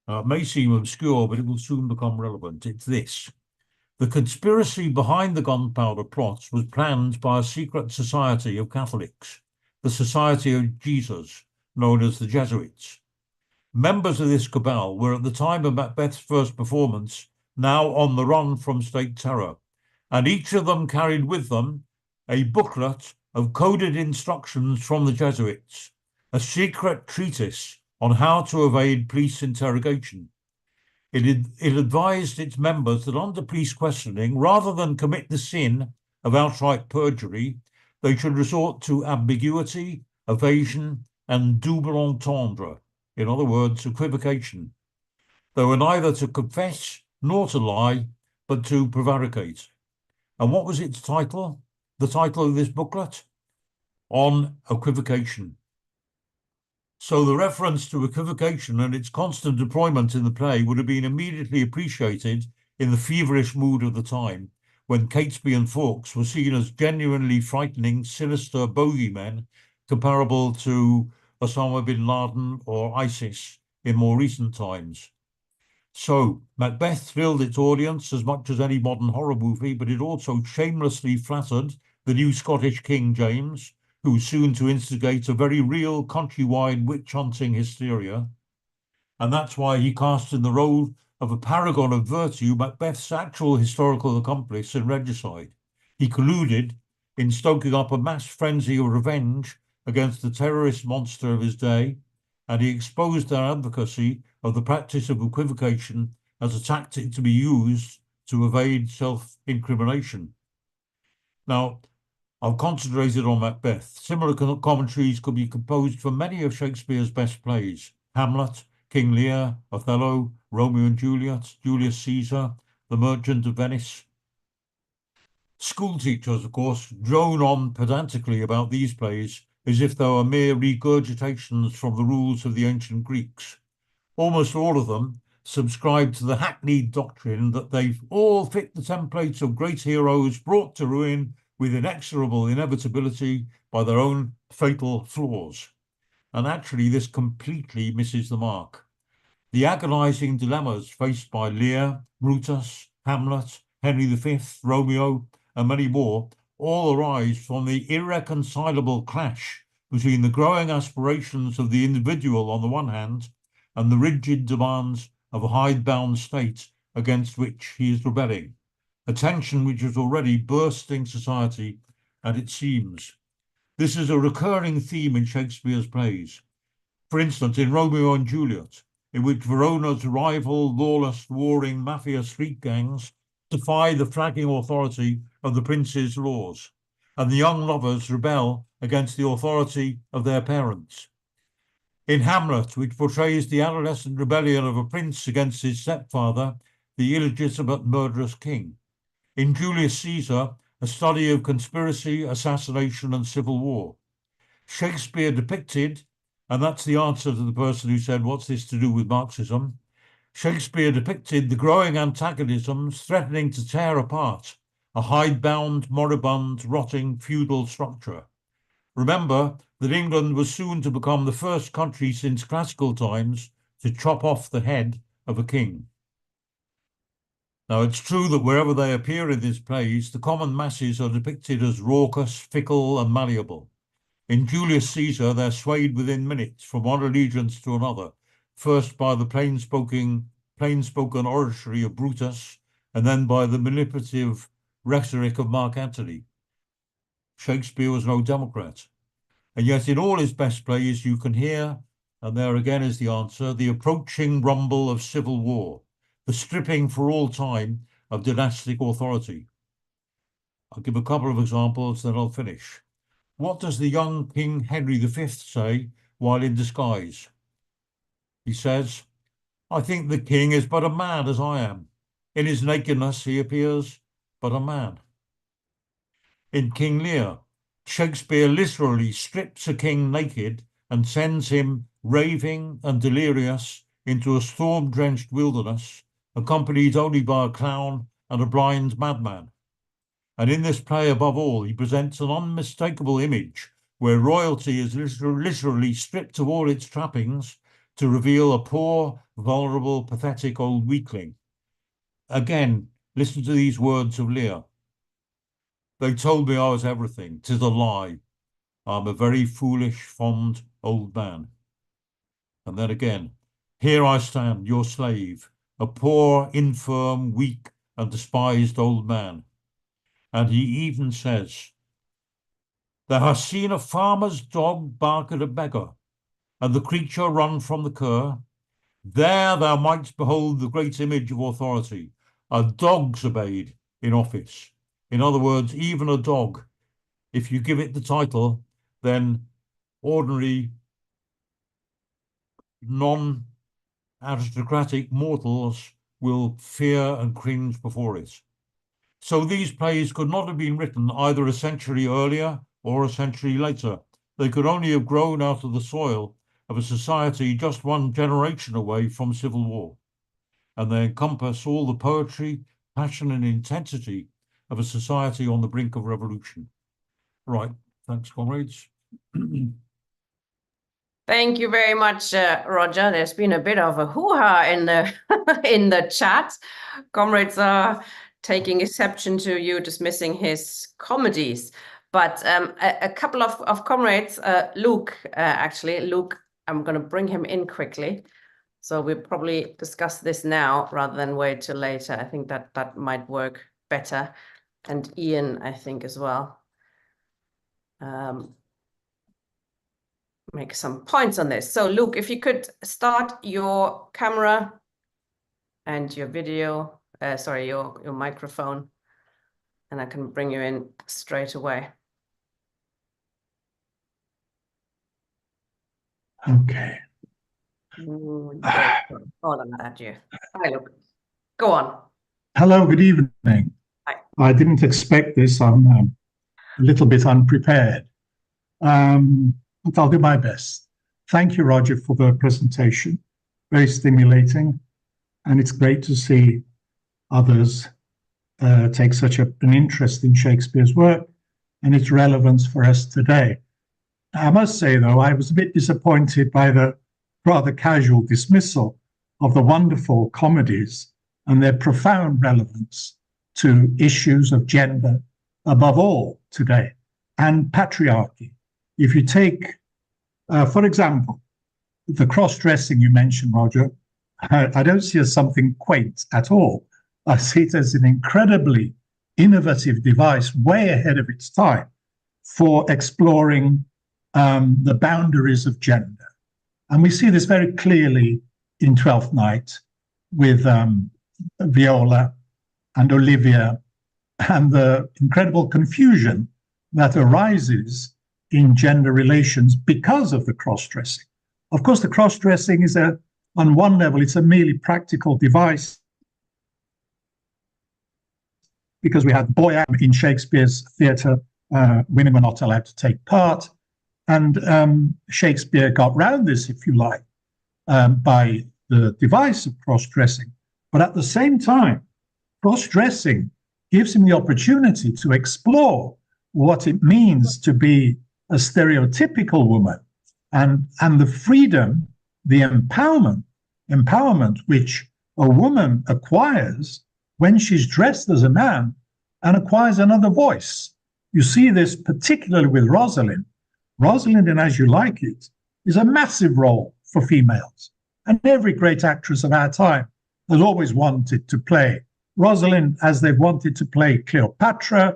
It may seem obscure, but it will soon become relevant. It's this. The conspiracy behind the Gunpowder Plot was planned by a secret society of Catholics, the Society of Jesus, known as the Jesuits. Members of this cabal were at the time of Macbeth's first performance now on the run from state terror, and each of them carried with them a booklet of coded instructions from the Jesuits, a secret treatise on how to evade police interrogation. It advised its members that under police questioning, rather than commit the sin of outright perjury, they should resort to ambiguity, evasion, and double entendre, in other words, equivocation. They were neither to confess nor to lie, but to prevaricate. And what was its title? The title of this booklet? On Equivocation. So the reference to equivocation and its constant deployment in the play would have been immediately appreciated in the feverish mood of the time, when Catesby and Fawkes were seen as genuinely frightening, sinister bogeymen comparable to Osama bin Laden or ISIS in more recent times. So Macbeth thrilled its audience as much as any modern horror movie, but it also shamelessly flattered the new Scottish King James, who was soon to instigate a very real countrywide witch-hunting hysteria. And that's why he cast in the role of a paragon of virtue Macbeth's actual historical accomplice and regicide. He colluded in stoking up a mass frenzy of revenge against the terrorist monster of his day, and he exposed their advocacy of the practice of equivocation as a tactic to be used to evade self-incrimination. Now, I've concentrated on Macbeth. Similar commentaries could be composed for many of Shakespeare's best plays: Hamlet, King Lear, Othello, Romeo and Juliet, Julius Caesar, The Merchant of Venice. School teachers, of course, drone on pedantically about these plays as if they were mere regurgitations from the rules of the ancient Greeks. Almost all of them subscribe to the hackneyed doctrine that they all fit the templates of great heroes brought to ruin with inexorable inevitability by their own fatal flaws. And actually, this completely misses the mark. The agonizing dilemmas faced by Lear, Brutus, Hamlet, Henry V, Romeo, and many more all arise from the irreconcilable clash between the growing aspirations of the individual on the one hand and the rigid demands of a hidebound state against which he is rebelling, a tension which is already bursting society at its seams. This is a recurring theme in Shakespeare's plays. For instance, in Romeo and Juliet, in which Verona's rival, lawless, warring mafia street gangs defy the flagging authority of the prince's laws, and the young lovers rebel against the authority of their parents. In Hamlet, which portrays the adolescent rebellion of a prince against his stepfather, the illegitimate murderous king. In Julius Caesar, a study of conspiracy, assassination, and civil war. Shakespeare depicted, and that's the answer to the person who said, what's this to do with Marxism? Shakespeare depicted the growing antagonisms threatening to tear apart a hidebound, moribund, rotting feudal structure. Remember that England was soon to become the first country since classical times to chop off the head of a king. Now, it's true that wherever they appear in these plays, the common masses are depicted as raucous, fickle, and malleable. In Julius Caesar, they're swayed within minutes from one allegiance to another, first by the plain-spoken oratory of Brutus, and then by the manipulative rhetoric of Mark Antony. Shakespeare was no democrat. And yet in all his best plays, you can hear, and there again is the answer, the approaching rumble of civil war, the stripping for all time of dynastic authority. I'll give a couple of examples, then I'll finish. What does the young King Henry V say while in disguise? He says, "I think the king is but a man as I am. In his nakedness he appears but a man." In King Lear, Shakespeare literally strips a king naked and sends him raving and delirious into a storm-drenched wilderness, accompanied only by a clown and a blind madman. And in this play, above all, he presents an unmistakable image where royalty is literally stripped of all its trappings to reveal a poor, vulnerable, pathetic old weakling. Again, listen to these words of Lear. "They told me I was everything. 'Tis a lie. I'm a very foolish, fond old man." And then again, "Here I stand, your slave, a poor, infirm, weak, and despised old man." And he even says, "Thou hast seen a farmer's dog bark at a beggar, and the creature run from the cur. There thou mightst behold the great image of authority. A dog's obeyed in office. In other words, even a dog, if you give it the title, then ordinary non-aristocratic mortals will fear and cringe before it." So these plays could not have been written either a century earlier or a century later. They could only have grown out of the soil of a society just one generation away from civil war. And they encompass all the poetry, passion, and intensity of a society on the brink of revolution. Right. Thanks, comrades. Thank you very much, Roger. There's been a bit of a hoo-ha in the in the chat. Comrades are taking exception to you dismissing his comedies. But a couple of comrades, Luke, I'm going to bring him in quickly. So we'll probably discuss this now rather than wait till later. I think that might work better. And Ian, I think, as well. Make some points on this. So Luke, if you could start your camera and your video, your microphone. and I can bring you in straight away. Okay. There you go. Hold on, add you. Hi, Luke. Go on. Hello, good evening. Hi. I didn't expect this. I'm a little bit unprepared, but I'll do my best. Thank you, Roger, for the presentation. Very stimulating, and it's great to see others take such an interest in Shakespeare's work and its relevance for us today. I must say, though, I was a bit disappointed by the rather casual dismissal of the wonderful comedies and their profound relevance to issues of gender, above all today, and patriarchy. If you take, for example, the cross-dressing you mentioned, Roger, I don't see it as something quaint at all. I see it as an incredibly innovative device, way ahead of its time, for exploring the boundaries of gender. And we see this very clearly in Twelfth Night with Viola and Olivia, and the incredible confusion that arises in gender relations because of the cross-dressing. Of course, the cross-dressing is on one level, it's a merely practical device, because we had boy in Shakespeare's theatre, women were not allowed to take part. And Shakespeare got round this, if you like, by the device of cross-dressing. But at the same time, cross-dressing gives him the opportunity to explore what it means to be a stereotypical woman, and the freedom, the empowerment which a woman acquires when she's dressed as a man and acquires another voice. You see this particularly with Rosalind. Rosalind in As You Like It is a massive role for females. And every great actress of our time has always wanted to play Rosalind, as they've wanted to play Cleopatra,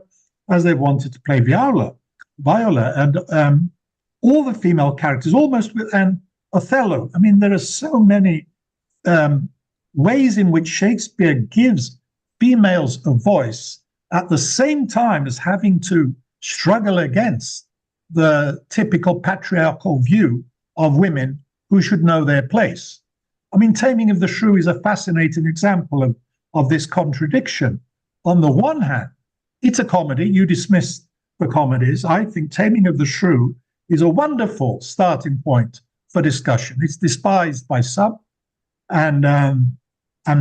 as they've wanted to play Viola, and all the female characters, almost with Othello. I mean, there are so many ways in which Shakespeare gives females a voice at the same time as having to struggle against the typical patriarchal view of women who should know their place. I mean, Taming of the Shrew is a fascinating example of this contradiction. On the one hand, it's a comedy. You dismissed the comedies. I think Taming of the Shrew is a wonderful starting point for discussion. It's despised by some, and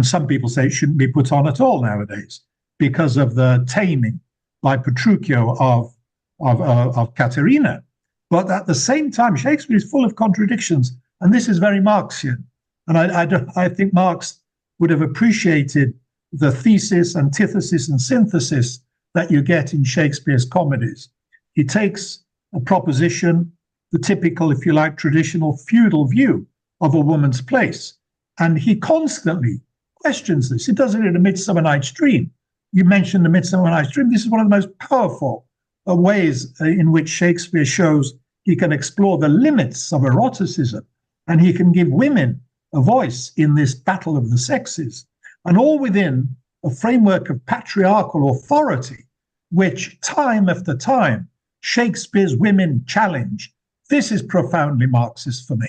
some people say it shouldn't be put on at all nowadays because of the taming by Petruchio of Caterina. But at the same time, Shakespeare is full of contradictions, and this is very Marxian. And I think Marx would have appreciated the thesis, antithesis, and synthesis that you get in Shakespeare's comedies. He takes a proposition, the typical, if you like, traditional feudal view of a woman's place, and he constantly questions this. He does it in A Midsummer Night's Dream. You mentioned The Midsummer Night's Dream. This is one of the most powerful ways in which Shakespeare shows he can explore the limits of eroticism, and he can give women a voice in this battle of the sexes, and all within a framework of patriarchal authority, which time after time Shakespeare's women challenge. This is profoundly Marxist for me.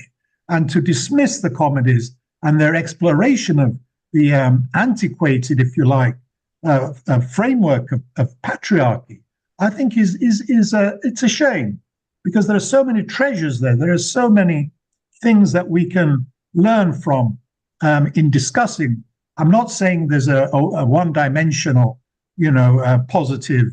And to dismiss the comedies and their exploration of the antiquated, if you like, framework of patriarchy, I think it's a shame, because there are so many treasures there. There are so many things that we can learn from in discussing. I'm not saying there's a one-dimensional, positive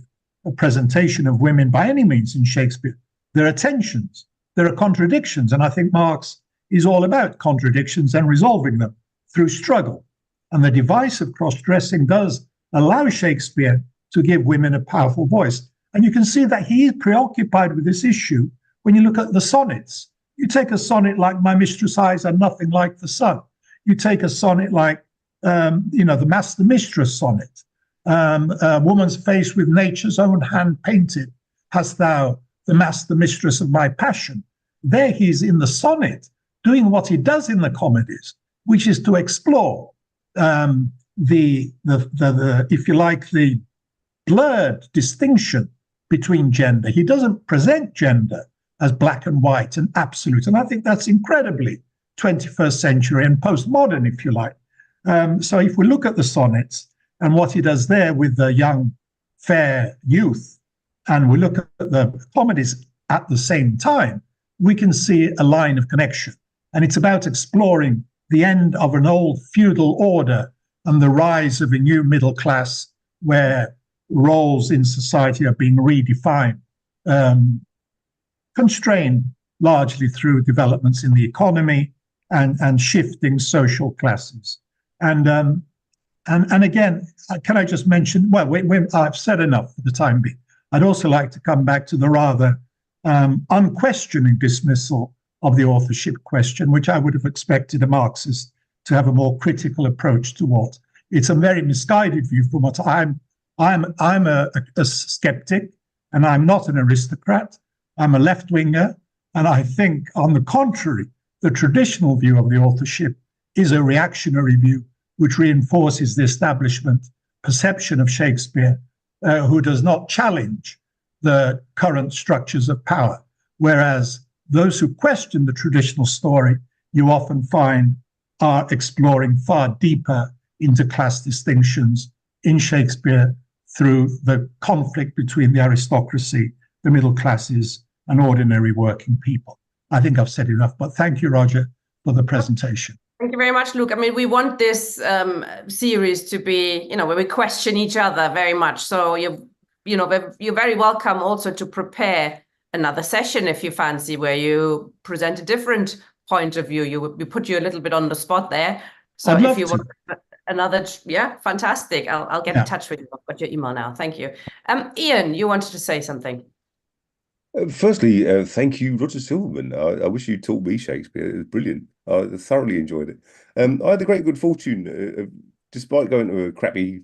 presentation of women by any means in Shakespeare. There are tensions, there are contradictions, and I think Marx is all about contradictions and resolving them through struggle. And the device of cross-dressing does allow Shakespeare to give women a powerful voice. And you can see that he is preoccupied with this issue when you look at the sonnets. You take a sonnet like My Mistress' Eyes Are Nothing Like the Sun. You take a sonnet like, the Master Mistress sonnet. A woman's face with nature's own hand painted, hast thou, the master mistress of my passion. There he's in the sonnet doing what he does in the comedies, which is to explore the if you like, the blurred distinction between gender. He doesn't present gender as black and white and absolute. And I think that's incredibly 21st century and postmodern, if you like. So if we look at the sonnets and what he does there with the young, fair youth, and we look at the comedies at the same time, we can see a line of connection. And it's about exploring the end of an old feudal order and the rise of a new middle class where roles in society are being redefined, constrained largely through developments in the economy and shifting social classes. And again, can I just mention, well, I've said enough for the time being. I'd also like to come back to the rather unquestioning dismissal of the authorship question, which I would have expected a Marxist to have a more critical approach toward. It's a very misguided view from what I'm a skeptic, and I'm not an aristocrat. I'm a left-winger, and I think, on the contrary, the traditional view of the authorship is a reactionary view which reinforces the establishment perception of Shakespeare, who does not challenge the current structures of power, whereas those who question the traditional story, you often find, are exploring far deeper into class distinctions in Shakespeare through the conflict between the aristocracy, the middle classes, and ordinary working people. I think I've said enough, but thank you, Roger, for the presentation. Thank you very much, Luke. I mean, we want this series to be, where we question each other very much. So you're very welcome also to prepare another session if you fancy, where you present a different point of view. We put you a little bit on the spot there. So I'd if love you to. want another, yeah, fantastic. I'll get in touch with you. I've got your email now. Thank you. Ian, you wanted to say something. Firstly, thank you, Roger Silverman. I wish you taught me Shakespeare. It was brilliant. I thoroughly enjoyed it. I had the great good fortune, despite going to a crappy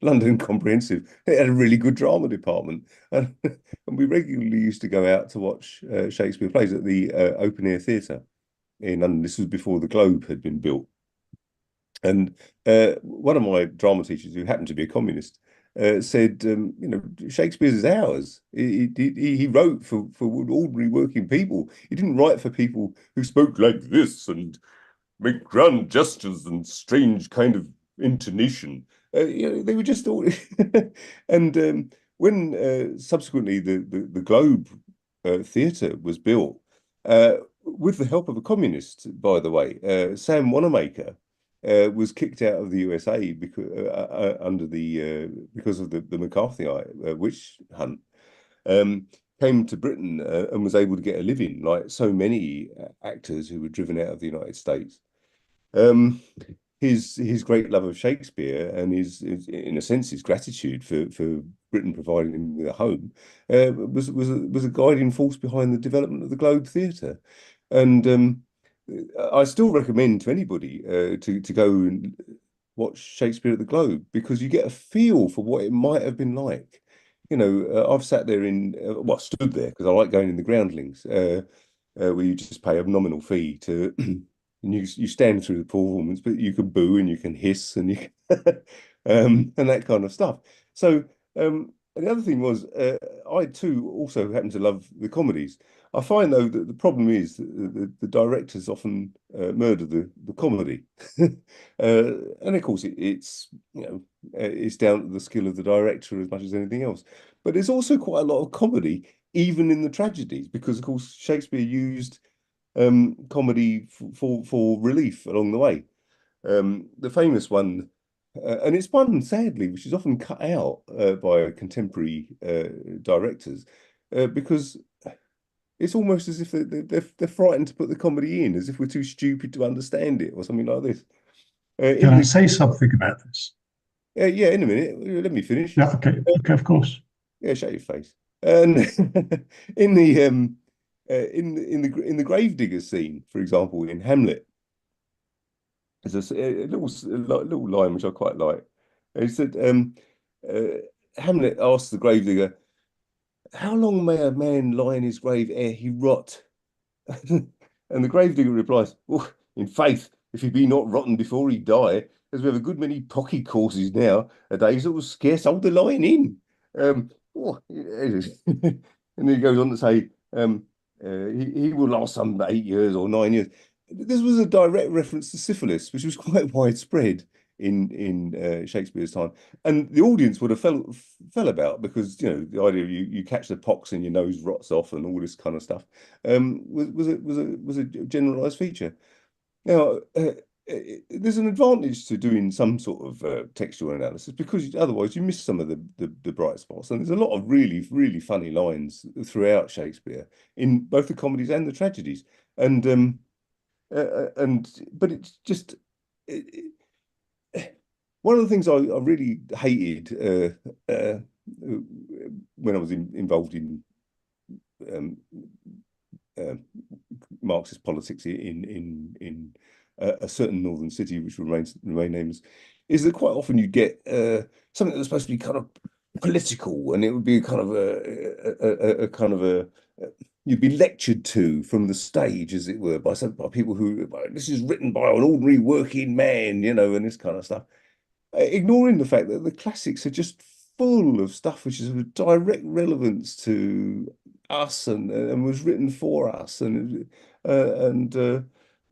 London Comprehensive, it had a really good drama department. And we regularly used to go out to watch Shakespeare plays at the Open Air Theatre in London. This was before the Globe had been built. And one of my drama teachers, who happened to be a communist, said, Shakespeare is ours. He wrote for ordinary working people. He didn't write for people who spoke like this and make grand gestures and strange kind of intonation. They were just all. And when subsequently the Globe Theatre was built, with the help of a communist, by the way, Sam Wanamaker was kicked out of the USA because because of the McCarthy witch hunt. Came to Britain and was able to get a living, like so many actors who were driven out of the United States. His great love of Shakespeare and his in a sense his gratitude for Britain providing him with a home was a guiding force behind the development of the Globe Theatre. And I still recommend to anybody to go and watch Shakespeare at the Globe, because you get a feel for what it might have been like. I've sat there stood there, because I like going in the groundlings, where you just pay a nominal fee to, and you stand through the performance, but you can boo and you can hiss and you and that kind of stuff. So the other thing was, I too also happen to love the comedies. I find, though, that the problem is that the directors often murder the comedy, and of course it's down to the skill of the director as much as anything else. But there's also quite a lot of comedy even in the tragedies, because of course Shakespeare used comedy for relief along the way. The famous one, and it's one sadly which is often cut out by contemporary directors, because it's almost as if they're frightened to put the comedy in, as if we're too stupid to understand it or something like this. Can I say something about this? Yeah, in a minute. Let me finish. Yeah, okay, of course. Yeah, shut your face. And in the gravedigger scene, for example, in Hamlet, there's a little line which I quite like. He said, Hamlet asked the gravedigger, "How long may a man lie in his grave ere he rot?" And the gravedigger replies, "Well, in faith, if he be not rotten before he die, as we have a good many pocket courses nowadays that will scarce hold the line in. And then he goes on to say, he will last some 8 years or 9 years. This was a direct reference to syphilis, which was quite widespread in Shakespeare's time, and the audience would have fell about, because the idea of you catch the pox and your nose rots off and all this kind of stuff was a generalized feature. Now, there's an advantage to doing some sort of textual analysis, because otherwise you miss some of the bright spots. And there's a lot of really, really funny lines throughout Shakespeare, in both the comedies and the tragedies. But it's just one of the things I really hated when I was involved in Marxist politics in a certain northern city, which remain nameless, is that quite often you get something that's supposed to be kind of political, and it would be kind of you'd be lectured to from the stage, as it were, by people who, this is written by an ordinary working man, and this kind of stuff, ignoring the fact that the classics are just full of stuff which is of direct relevance to us and was written for us, and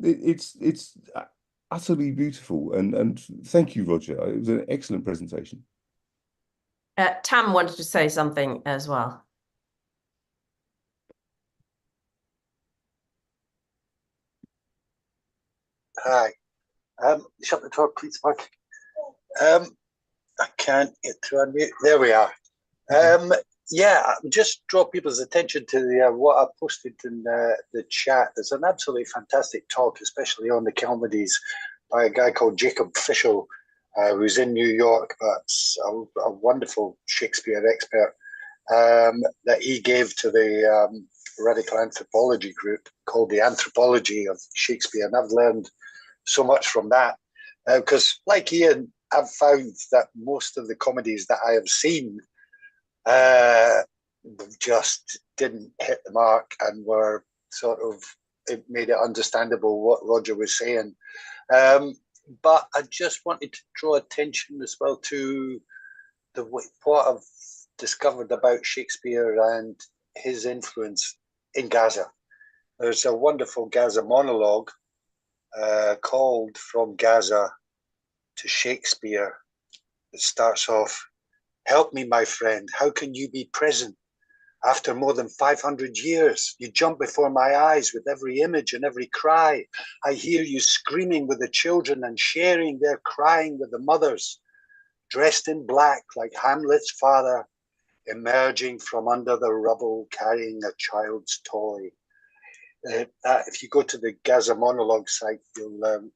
it's utterly beautiful. And thank you, Roger. It was an excellent presentation. Tam wanted to say something as well. Hi. Shut the door, please, Mark. I can't get to unmute. There we are. Yeah, just draw people's attention to the what I posted in the chat. There's an absolutely fantastic talk, especially on the comedies, by a guy called Jacob Fischel, who's in New York, but a wonderful Shakespeare expert, that he gave to the Radical Anthropology group, called The Anthropology of Shakespeare. And I've learned so much from that, because like Ian, I've found that most of the comedies that I have seen just didn't hit the mark, and were sort of, it made it understandable what Roger was saying. But I just wanted to draw attention as well to what I've discovered about Shakespeare and his influence in Gaza. There's a wonderful Gaza monologue called From Gaza to Shakespeare. It starts off, "Help me, my friend, how can you be present? After more than 500 years, you jump before my eyes with every image and every cry. I hear you screaming with the children and sharing their crying with the mothers, dressed in black like Hamlet's father, emerging from under the rubble carrying a child's toy." If you go to the Gaza monologue site, you'll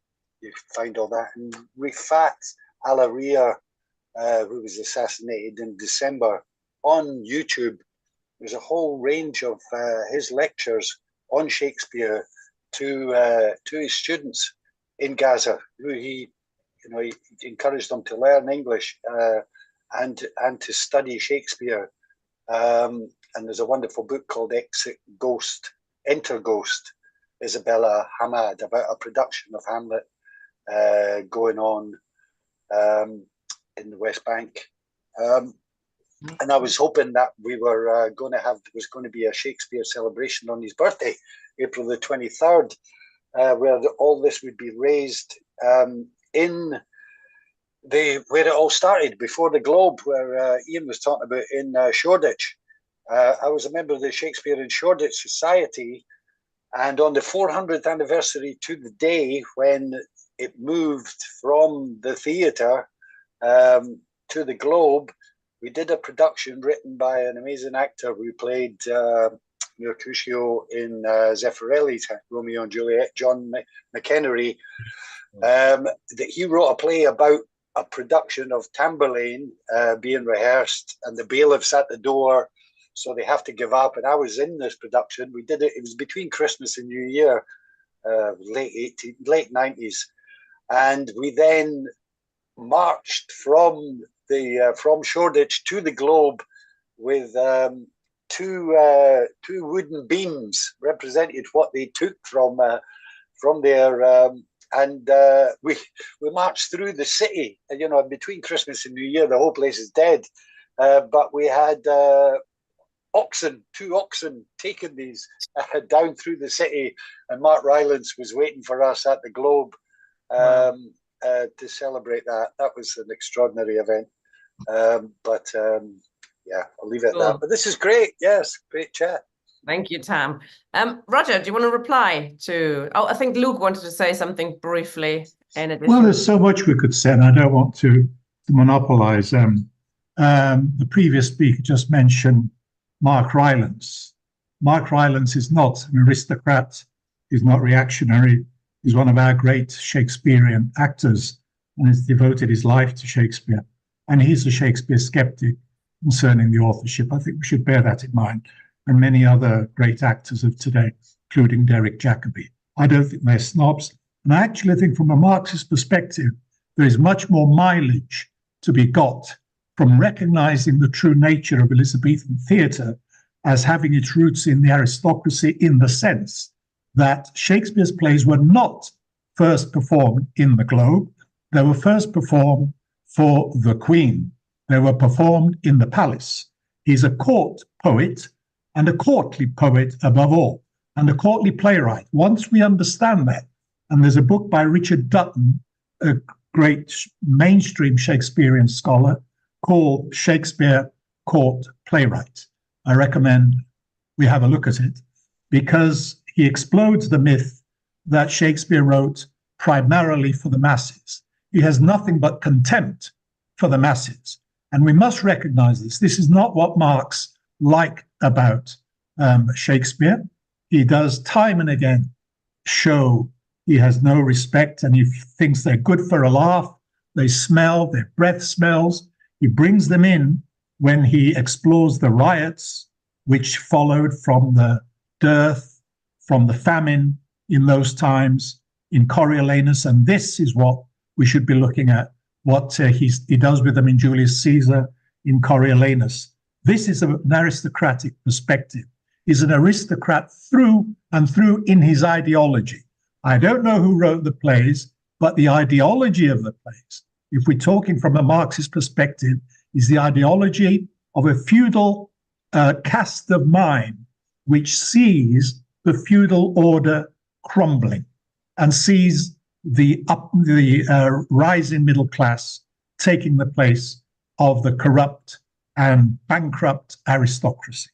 find all that. And Rifat Alaria, who was assassinated in December, on YouTube, there's a whole range of his lectures on Shakespeare to his students in Gaza, who he encouraged them to learn English and to study Shakespeare. And there's a wonderful book called Enter Ghost, Isabella Hamad, about a production of Hamlet going on in the West Bank. And I was hoping that we were going to have, there was going to be a Shakespeare celebration on his birthday, April the 23rd, where all this would be raised in where it all started, before the Globe, where Ian was talking about, in Shoreditch. I was a member of the Shakespeare in Shoreditch Society, and on the 400th anniversary to the day when it moved from the theatre to the Globe, we did a production written by an amazing actor who played Mercutio in Zeffirelli's Romeo and Juliet, John McHenry. That he wrote a play about a production of Tamburlaine being rehearsed, and the bailiff's at the door, so they have to give up. And I was in this production. We did it. It was between Christmas and New Year, late 90s, and we then marched from Shoreditch to the Globe with two wooden beams represented what they took from their we marched through the city. You know, between Christmas and New Year, the whole place is dead. But we had two oxen taking these down through the city, and Mark Rylance was waiting for us at the Globe to celebrate that. That was an extraordinary event. Yeah, I'll leave it at that. But this is great. Yes, great chat. Thank you, Tam. Roger, do you want to reply to? Oh, I think Luke wanted to say something briefly. In addition. Well, there's so much we could say, and I don't want to monopolize. The previous speaker just mentioned Mark Rylance. Mark Rylance is not an aristocrat. He's not reactionary. He's one of our great Shakespearean actors and has devoted his life to Shakespeare. And he's a Shakespeare skeptic concerning the authorship. I think we should bear that in mind. And many other great actors of today, including Derek Jacobi. I don't think they're snobs. And I actually think from a Marxist perspective, there is much more mileage to be got from recognizing the true nature of Elizabethan theatre as having its roots in the aristocracy, in the sense that Shakespeare's plays were not first performed in the Globe. They were first performed for the Queen. They were performed in the palace. He's a court poet and a courtly poet above all, and a courtly playwright. Once we understand that, and there's a book by Richard Dutton, a great mainstream Shakespearean scholar, called Shakespeare Court Playwright. I recommend we have a look at it, because he explodes the myth that Shakespeare wrote primarily for the masses. He has nothing but contempt for the masses. And we must recognize this. This is not what Marx liked about Shakespeare. He does time and again show he has no respect, and he thinks they're good for a laugh. They smell, their breath smells. He brings them in when he explores the riots which followed from the dearth, from the famine in those times in Coriolanus. And this is what we should be looking at, what he does with them in Julius Caesar, in Coriolanus. This is an aristocratic perspective. He's an aristocrat through and through in his ideology. I don't know who wrote the plays, but the ideology of the plays, if we're talking from a Marxist perspective, is the ideology of a feudal cast of mind which sees the feudal order crumbling and sees the rising middle class taking the place of the corrupt and bankrupt aristocracy.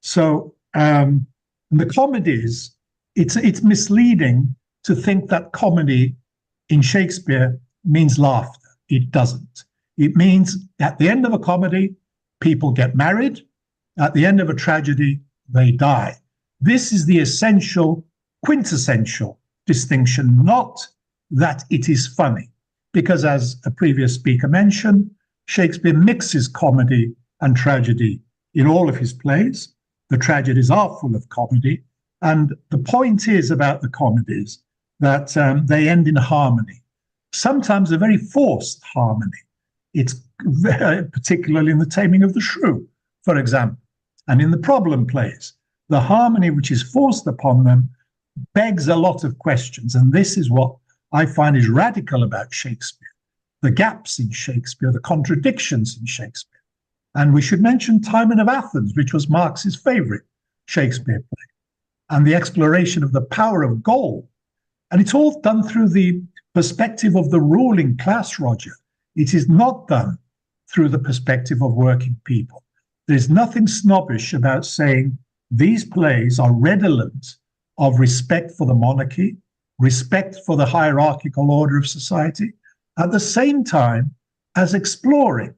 So the comedies, it's misleading to think that comedy in Shakespeare means laughter. It doesn't. It means at the end of a comedy, people get married. At the end of a tragedy, they die. This is the essential, quintessential distinction, not that it is funny. Because as a previous speaker mentioned, Shakespeare mixes comedy and tragedy in all of his plays. The tragedies are full of comedy. And the point is about the comedies that they end in harmony, sometimes a very forced harmony. It's particularly in The Taming of the Shrew, for example, and in the problem plays. The harmony which is forced upon them begs a lot of questions. And this is what I find is radical about Shakespeare, the gaps in Shakespeare, the contradictions in Shakespeare. And we should mention Timon of Athens, which was Marx's favorite Shakespeare play, and the exploration of the power of gold. And it's all done through the perspective of the ruling class, Roger. It is not done through the perspective of working people. There's nothing snobbish about saying these plays are redolent of respect for the monarchy, respect for the hierarchical order of society, at the same time as exploring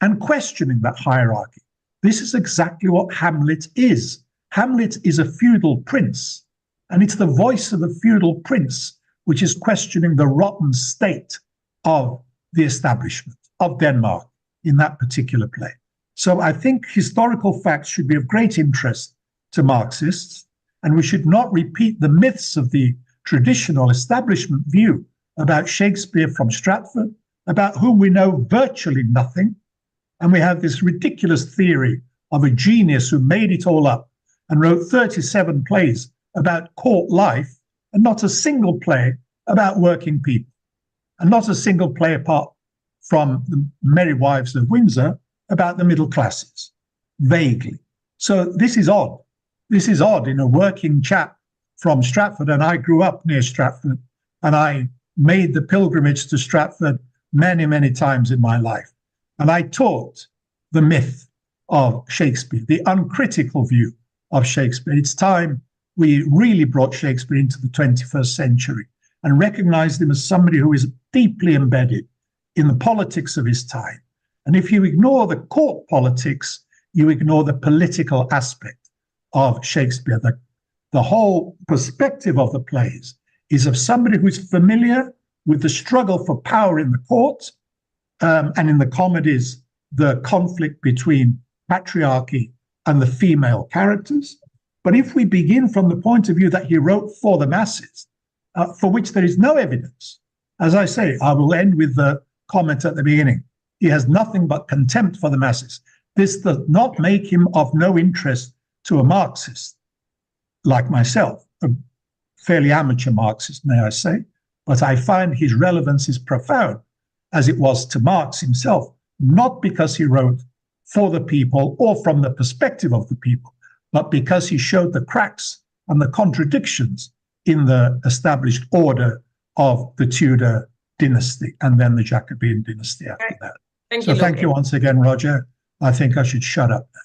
and questioning that hierarchy. This is exactly what Hamlet is. Hamlet is a feudal prince, and it's the voice of the feudal prince which is questioning the rotten state of the establishment of Denmark in that particular play. So I think historical facts should be of great interest to Marxists, and we should not repeat the myths of the traditional establishment view about Shakespeare from Stratford, about whom we know virtually nothing. And we have this ridiculous theory of a genius who made it all up and wrote 37 plays about court life and not a single play about working people, and not a single play apart from the Merry Wives of Windsor about the middle classes, vaguely. So this is odd. This is odd in a working chap from Stratford, and I grew up near Stratford, and I made the pilgrimage to Stratford many, many times in my life. And I taught the myth of Shakespeare, the uncritical view of Shakespeare. It's time we really brought Shakespeare into the 21st century and recognized him as somebody who is deeply embedded in the politics of his time. And if you ignore the court politics, you ignore the political aspect of Shakespeare. The whole perspective of the plays is of somebody who's familiar with the struggle for power in the court, and in the comedies, the conflict between patriarchy and the female characters. But if we begin from the point of view that he wrote for the masses, for which there is no evidence, as I say, I will end with the comment at the beginning. He has nothing but contempt for the masses. This does not make him of no interest to a Marxist like myself, a fairly amateur Marxist, may I say, but I find his relevance is profound, as it was to Marx himself, not because he wrote for the people or from the perspective of the people, but because he showed the cracks and the contradictions in the established order of the Tudor dynasty and then the Jacobean dynasty after that. Thank you once again, Roger. I think I should shut up now.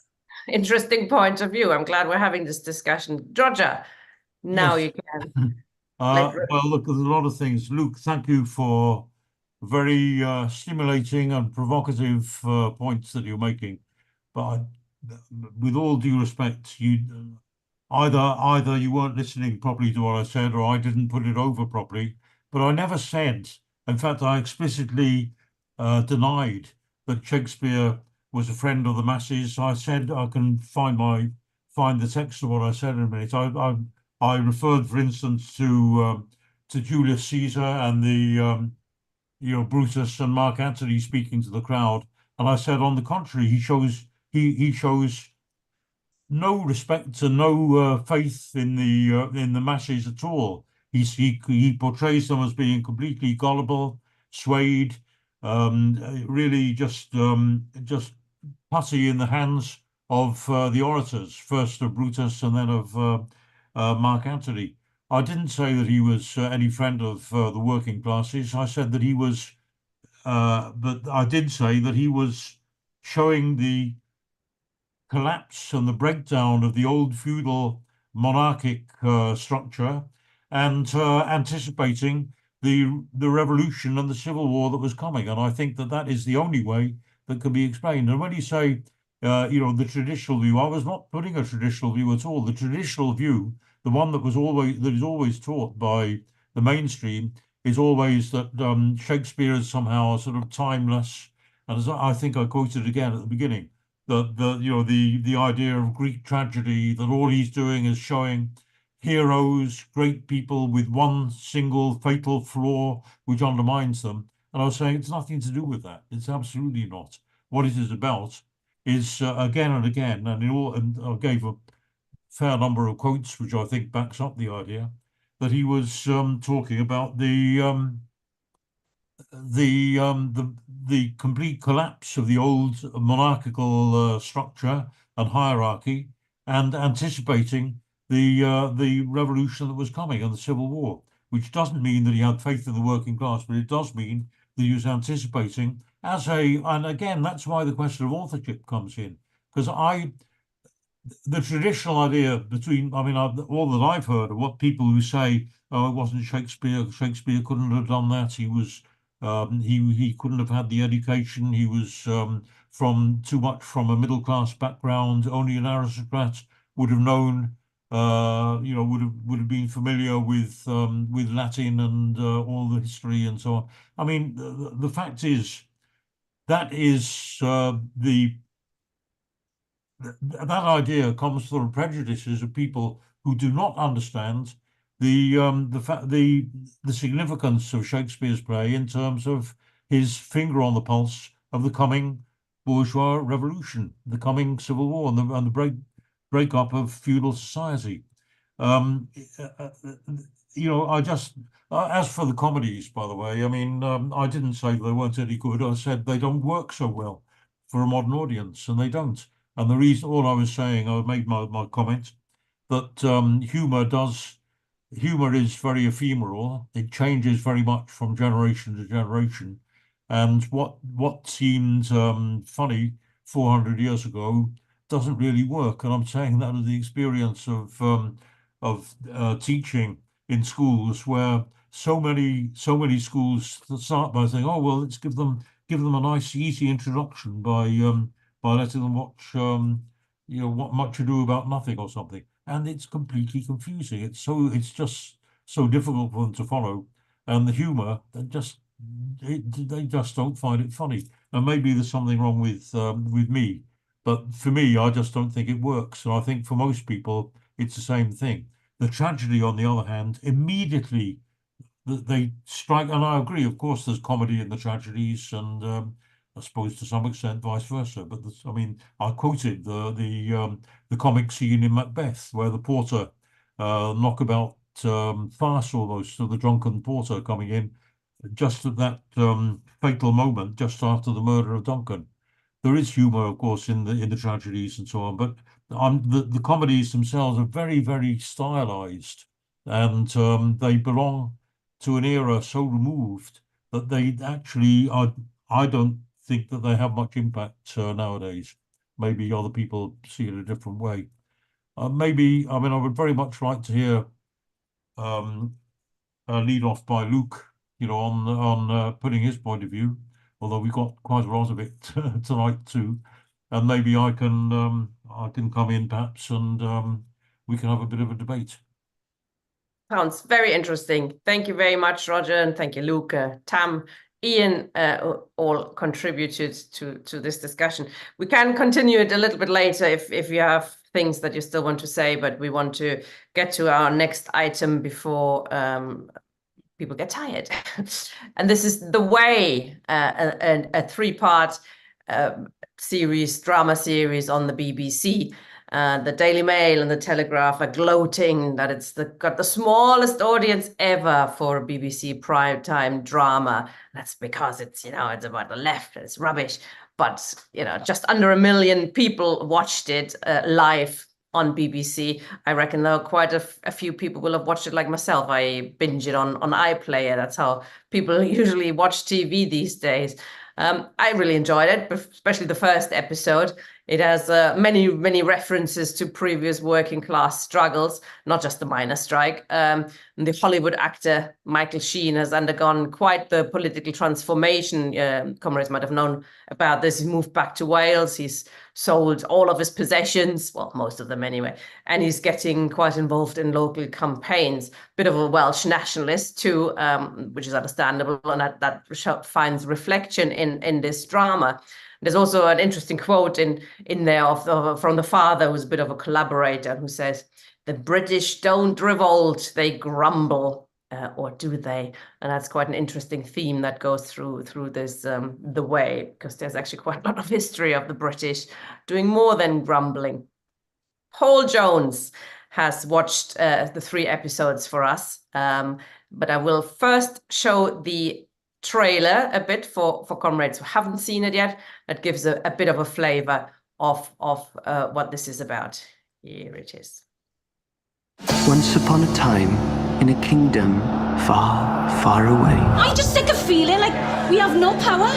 Interesting point of view. I'm glad we're having this discussion. Roger, now Yes. you can. Well, look, there's a lot of things. Luke, thank you for very stimulating and provocative points that you're making. But with all due respect, you either you weren't listening properly to what I said, or I didn't put it over properly. But I never said, in fact, I explicitly denied that Shakespeare was a friend of the masses. I said I can find the text of what I said in a minute. I referred, for instance, to Julius Caesar and the Brutus and Mark Antony speaking to the crowd, and I said, on the contrary, he shows no respect and no faith in the masses at all. He portrays them as being completely gullible, swayed, really just putty in the hands of the orators, first of Brutus and then of Mark Antony. I didn't say that he was any friend of the working classes. I said that he was, but I did say that he was showing the collapse and the breakdown of the old feudal monarchic structure and anticipating the revolution and the civil war that was coming. And I think that is the only way that can be explained. And when you say, the traditional view, I was not putting a traditional view at all. The traditional view, the one that is always taught by the mainstream, is always that Shakespeare is somehow sort of timeless. And as I think I quoted again at the beginning, the idea of Greek tragedy, that all he's doing is showing heroes, great people with one single fatal flaw which undermines them. And I was saying it's nothing to do with that. It's absolutely not. What it is about is again and again, and I gave a fair number of quotes which I think backs up the idea that he was talking about the complete collapse of the old monarchical structure and hierarchy, and anticipating the revolution that was coming and the civil war, which doesn't mean that he had faith in the working class, but it does mean that he was anticipating and again, that's why the question of authorship comes in, because the traditional idea all that I've heard of what people who say, oh, it wasn't Shakespeare couldn't have done that, he was he couldn't have had the education, he was from a middle class background, only an aristocrat would have known, would have been familiar with Latin and all the history and so on. I mean, the fact is that idea comes from prejudices of people who do not understand the significance of Shakespeare's play in terms of his finger on the pulse of the coming bourgeois revolution, the coming civil war, and the breakup of feudal society. I just, as for the comedies, by the way, I mean, I didn't say they weren't any good. I said they don't work so well for a modern audience, and they don't. And the reason, all I was saying, I made my comment that humor is very ephemeral. It changes very much from generation to generation. And what seemed funny 400 years ago doesn't really work. And I'm saying that as the experience of teaching in schools, where so many schools start by saying, "Oh well, let's give them a nice easy introduction by letting them watch what Much Ado About Nothing or something," and it's completely confusing. It's just so difficult for them to follow, and the humor they just don't find it funny. And maybe there's something wrong with me, but for me, I just don't think it works. And I think for most people, it's the same thing. The tragedy, on the other hand, immediately they strike, and I agree. Of course, there's comedy in the tragedies, and I suppose to some extent vice versa. But I mean, I quoted the comic scene in Macbeth where the porter knockabout farce almost to the drunken porter coming in just at that fatal moment, just after the murder of Duncan. There is humor, of course, in the tragedies and so on, but the comedies themselves are very, very stylized, and they belong to an era so removed that they actually are. I don't think that they have much impact nowadays. Maybe other people see it a different way. Maybe, I mean, I would very much like to hear a lead off by Luke, on putting his point of view, although we got quite a lot of it tonight too. And maybe I can come in perhaps, and we can have a bit of a debate. Sounds very interesting. Thank you very much, Roger, and thank you, Luke, Tam, Ian, all contributed to this discussion. We can continue it a little bit later if you have things that you still want to say, but we want to get to our next item before people get tired. And this is The Way, a three-part drama series on the BBC. The Daily Mail and the Telegraph are gloating that it's got the smallest audience ever for a BBC primetime drama. That's because it's about the left, it's rubbish. But, just under 1 million people watched it live on BBC. I reckon though quite a few people will have watched it like myself. I binge it on iPlayer. That's how people usually watch TV these days. I really enjoyed it, especially the first episode. It has many references to previous working class struggles, not just the miners' strike. The Hollywood actor Michael Sheen has undergone quite the political transformation. Comrades might have known about this. He moved back to Wales. He's sold all of his possessions, well, most of them anyway, and he's getting quite involved in local campaigns. Bit of a Welsh nationalist too, which is understandable, and that finds reflection in this drama. There's also an interesting quote in there from the father, who's a bit of a collaborator, who says, "The British don't revolt, they grumble," or do they? And that's quite an interesting theme that goes through this The Way, because there's actually quite a lot of history of the British doing more than grumbling. Paul Jones has watched the 3 episodes for us, but I will first show the trailer a bit for comrades who haven't seen it yet. That gives a bit of a flavor of what this is about. Here it is. Once upon a time, in a kingdom far, far away. I just sick of feeling like we have no power.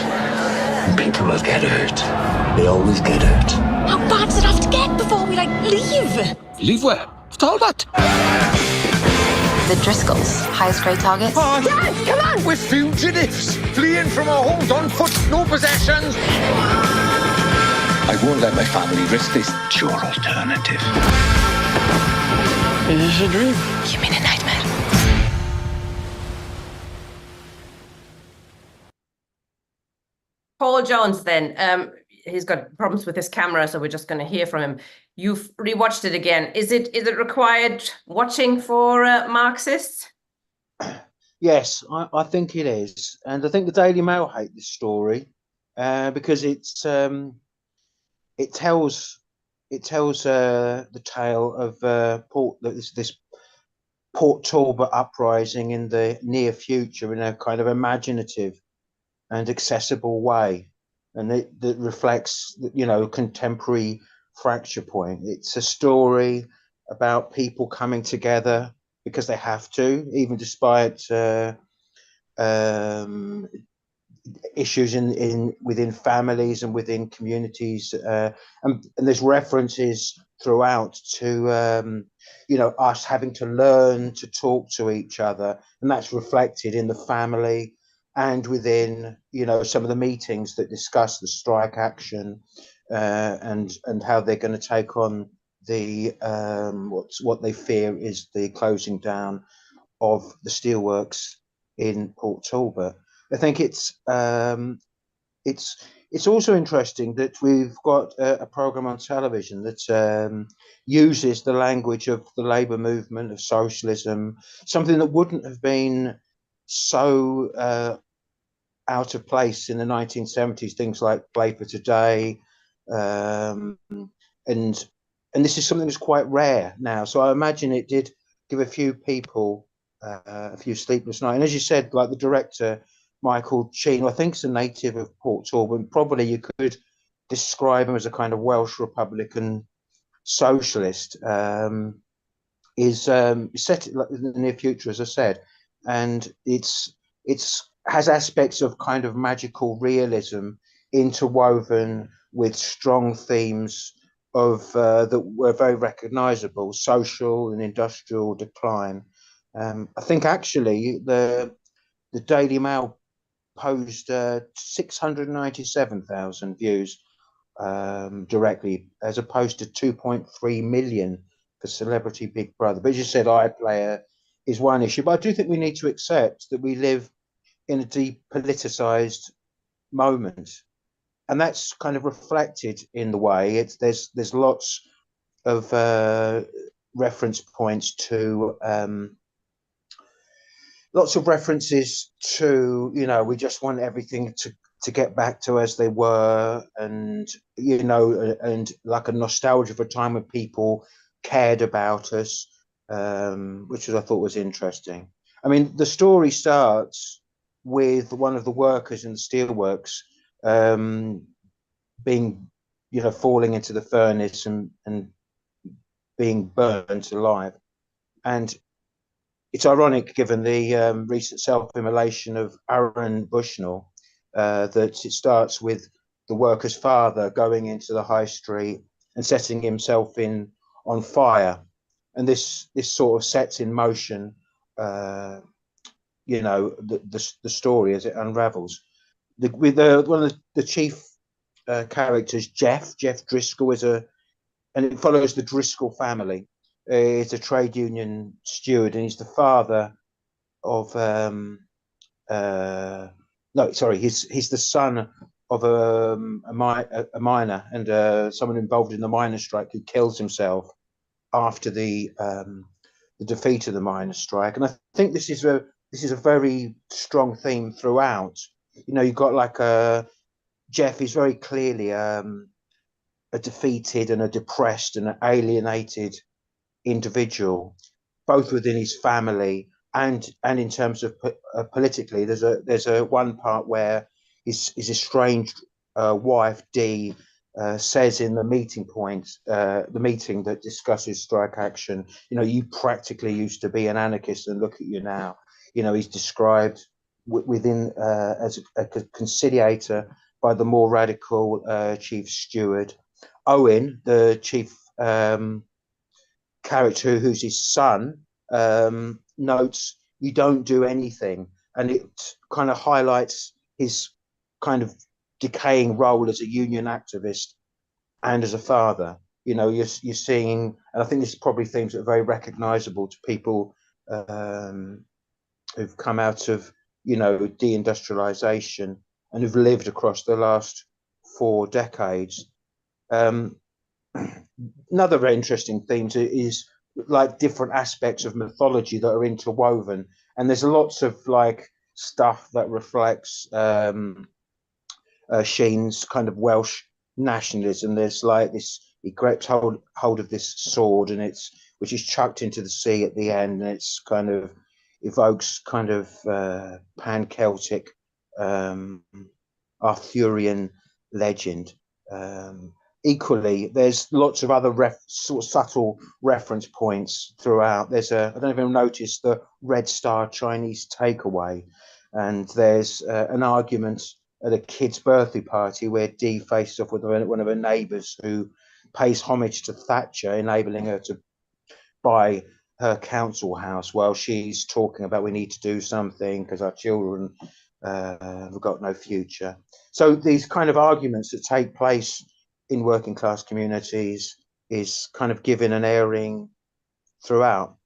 People will get hurt. They always get hurt. How bad does it have to get before we leave? Leave where? What's all that? The Driscolls, highest grade target. Oh, Dad, come on! We're fugitives, fleeing from our homes on foot, no possessions. I won't let my family risk this. It's your alternative. Is this a dream? You mean a nightmare? Paul Jones then, he's got problems with his camera, so we're just going to hear from him. You've rewatched it again. Is it required watching for Marxists? Yes, I think it is, and I think the Daily Mail hate this story because it tells the tale of this Port Talbot uprising in the near future in a kind of imaginative and accessible way, and that reflects, contemporary fracture point. It's a story about people coming together because they have to, even despite issues in within families and within communities, and there's references throughout to us having to learn to talk to each other, and that's reflected in the family and within some of the meetings that discuss the strike action, and how they're going to take on the what they fear is the closing down of the steelworks in Port Talbot. I think it's also interesting that we've got a program on television that uses the language of the labour movement, of socialism, something that wouldn't have been so out of place in the 1970s. Things like Labour Today, and this is something that's quite rare now. So I imagine it did give a few people a few sleepless nights. And as you said, like the director, Michael Chino, I think is a native of Port Talbot. Probably you could describe him as a kind of Welsh Republican socialist. Is set in the near future, as I said, and it's has aspects of kind of magical realism interwoven with strong themes of that were very recognizable: social and industrial decline. I think actually the Daily Mail posed 697,000 views directly, as opposed to 2.3 million for Celebrity Big Brother. But as you said, iPlayer is one issue. But I do think we need to accept that we live in a depoliticized moment, and that's kind of reflected in the way there's lots of reference points to lots of references to, we just want everything to get back to as they were, and and like a nostalgia for a time when people cared about us, which I thought was interesting. I mean, the story starts with one of the workers in the steelworks being, falling into the furnace and being burnt alive. And it's ironic, given the recent self-immolation of Aaron Bushnell, that it starts with the worker's father going into the high street and setting himself on fire. And this sort of sets in motion the story as it unravels. One of the chief characters, Jeff Driscoll, and it follows the Driscoll family. He's a trade union steward, and he's the father of he's the son of a miner and someone involved in the miners' strike who kills himself after the defeat of the miners' strike. And I think this is a very strong theme throughout. You've got like Jeff is very clearly a defeated and a depressed and an alienated individual, both within his family and in terms of politically. There's a one part where his estranged wife Dee says in the meeting that discusses strike action, you practically used to be an anarchist, and look at you now. He's described within as a conciliator by the more radical chief steward. Owen, the chief character, who's his son, notes, "You don't do anything," and it kind of highlights his kind of decaying role as a union activist and as a father. You're seeing, and I think this is probably themes that are very recognizable to people who've come out of deindustrialization and who've lived across the last 4 decades. Another very interesting theme is like different aspects of mythology that are interwoven, and there's lots of like stuff that reflects Sheen's kind of Welsh nationalism. There's like this, he grabs hold of this sword, and it's which is chucked into the sea at the end, and it's kind of evokes kind of pan-Celtic Arthurian legend. Equally, there's lots of other sort of subtle reference points throughout. There's I don't know if you've noticed the Red Star Chinese takeaway, and there's an argument at a kid's birthday party where Dee faces off with one of her neighbours who pays homage to Thatcher, enabling her to buy her council house while she's talking about we need to do something because our children have got no future. So these kind of arguments that take place in working class communities is kind of given an airing throughout.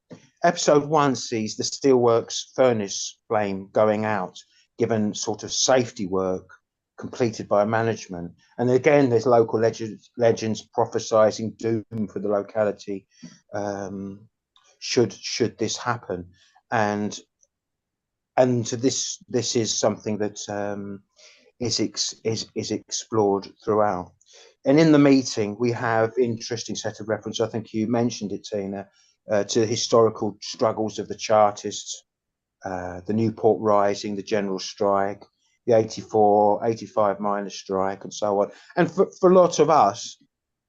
Episode 1 sees the steelworks furnace flame going out, given sort of safety work completed by management. And again, there's local legends prophesizing doom for the locality should this happen. And this is something that is explored throughout. And in the meeting, we have interesting set of reference. I think you mentioned it, Tina, to the historical struggles of the Chartists, the Newport Rising, the general strike, the 85 miners' strike, and so on. And for lots of us,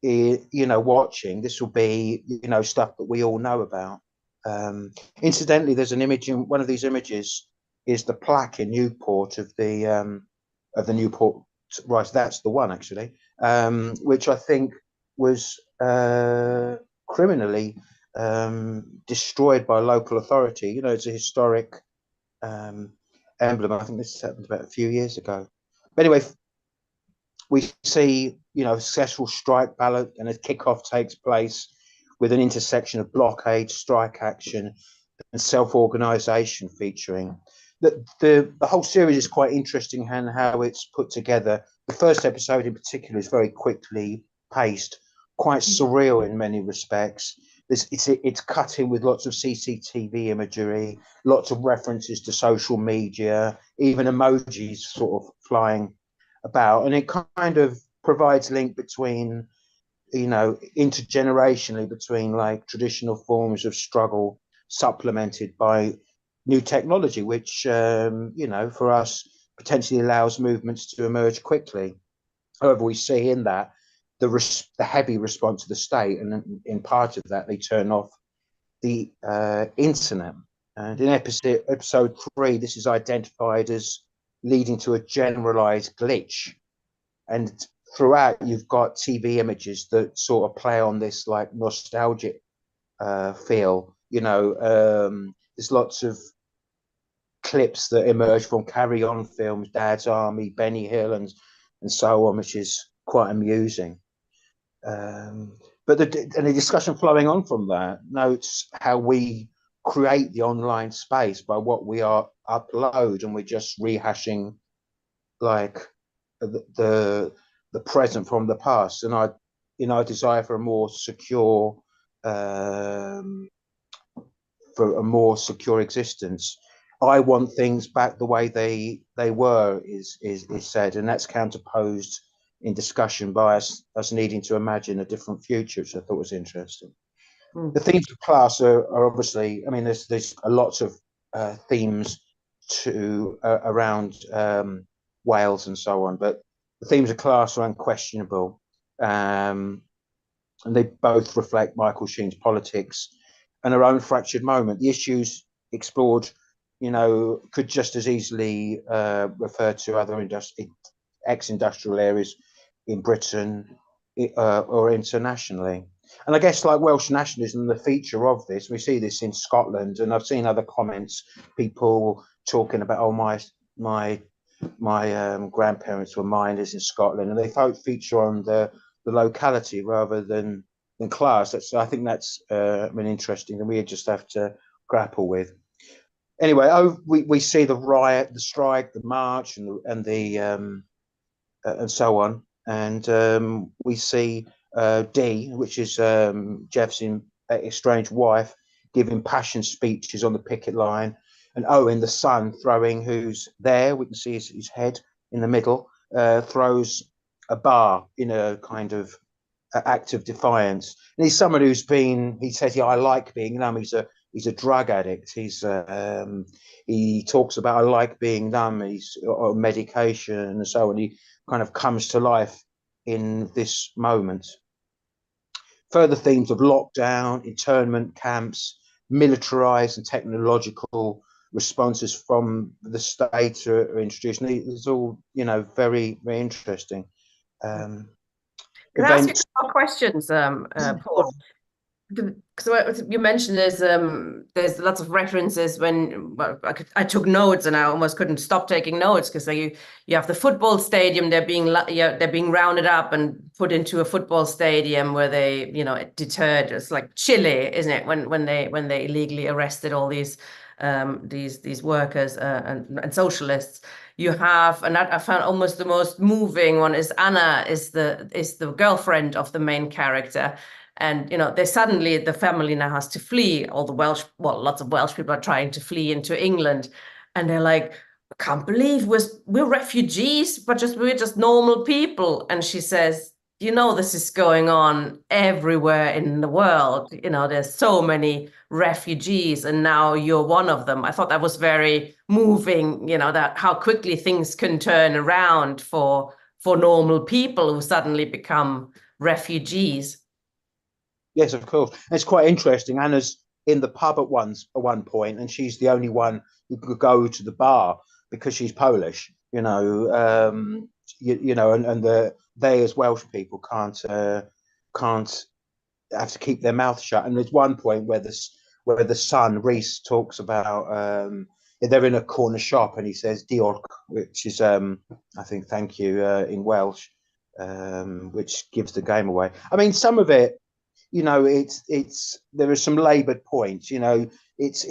watching, this will be, stuff that we all know about. Incidentally, there's an image in one of these images is the plaque in Newport of the Newport Rise. That's the one, actually, which I think was criminally destroyed by local authority. It's a historic emblem. I think this happened about a few years ago. But anyway, we see, a successful strike ballot, and a kickoff takes place with an intersection of blockade, strike action, and self-organisation featuring. The whole series is quite interesting and how it's put together. The first episode in particular is very quickly paced, quite surreal in many respects. It's cut in with lots of CCTV imagery, lots of references to social media, even emojis sort of flying about. And it kind of provides link between, intergenerationally between like traditional forms of struggle supplemented by new technology, which, for us potentially allows movements to emerge quickly. However, we see in that the heavy response of the state, and in part of that, they turn off the internet. And in episode 3, this is identified as leading to a generalized glitch. And throughout, you've got TV images that sort of play on this like nostalgic feel. There's lots of clips that emerge from Carry On films, Dad's Army, Benny Hill, and so on, which is quite amusing. But the discussion flowing on from that notes how we create the online space by what we are upload, and we're just rehashing like the present from the past. And I desire for a more secure existence. I want things back the way they were, is said, and that's counterposed in discussion by us needing to imagine a different future, which I thought was interesting. The themes of class are obviously, there's a lot of themes to around Wales and so on, but the themes of class are unquestionable, and they both reflect Michael Sheen's politics and our own fractured moment. The issues explored, could just as easily refer to other ex-industrial areas in Britain or internationally. And I guess like Welsh nationalism, the feature of this, we see this in Scotland, and I've seen other comments, people talking about, my grandparents were miners in Scotland, and they feature on the locality rather than class. I think that's interesting, and we just have to grapple with. Anyway, we see the riot, the strike, the march, and so on, and we see Dee, which is Jeff's estranged wife, giving passion speeches on the picket line, and Owen, the son, who's there, we can see his head in the middle, throws a bar in a kind of act of defiance. And he's someone who's been. He says, "Yeah, I like being numb." He's a drug addict. He talks about, "I like being numb." He's on medication and so on. He kind of comes to life in this moment. Further themes of lockdown, internment camps, militarized and technological responses from the state are introduced. And it's all, very, very interesting. Can I ask you more questions, Paul? Because you mentioned there's lots of references when I took notes and I almost couldn't stop taking notes because you have the football stadium, they're being rounded up and put into a football stadium where they deterred. It's like Chile, isn't it, when they illegally arrested all these workers and socialists. You have, and I found almost the most moving one is Anna is the girlfriend of the main character. And, the family now has to flee. All the lots of Welsh people are trying to flee into England. And they're like, I can't believe we're refugees, but we're just normal people. And she says, this is going on everywhere in the world. There's so many refugees and now you're one of them. I thought that was very moving, that how quickly things can turn around for normal people who suddenly become refugees. Yes, of course. And it's quite interesting. Anna's in the pub at one point, and she's the only one who could go to the bar because she's Polish. And they as Welsh people can't have to keep their mouth shut. And there's one point where the son Rhys talks about they're in a corner shop and he says diolch, which is I think thank you in Welsh, which gives the game away. I mean, some of it. There are some laboured points. It's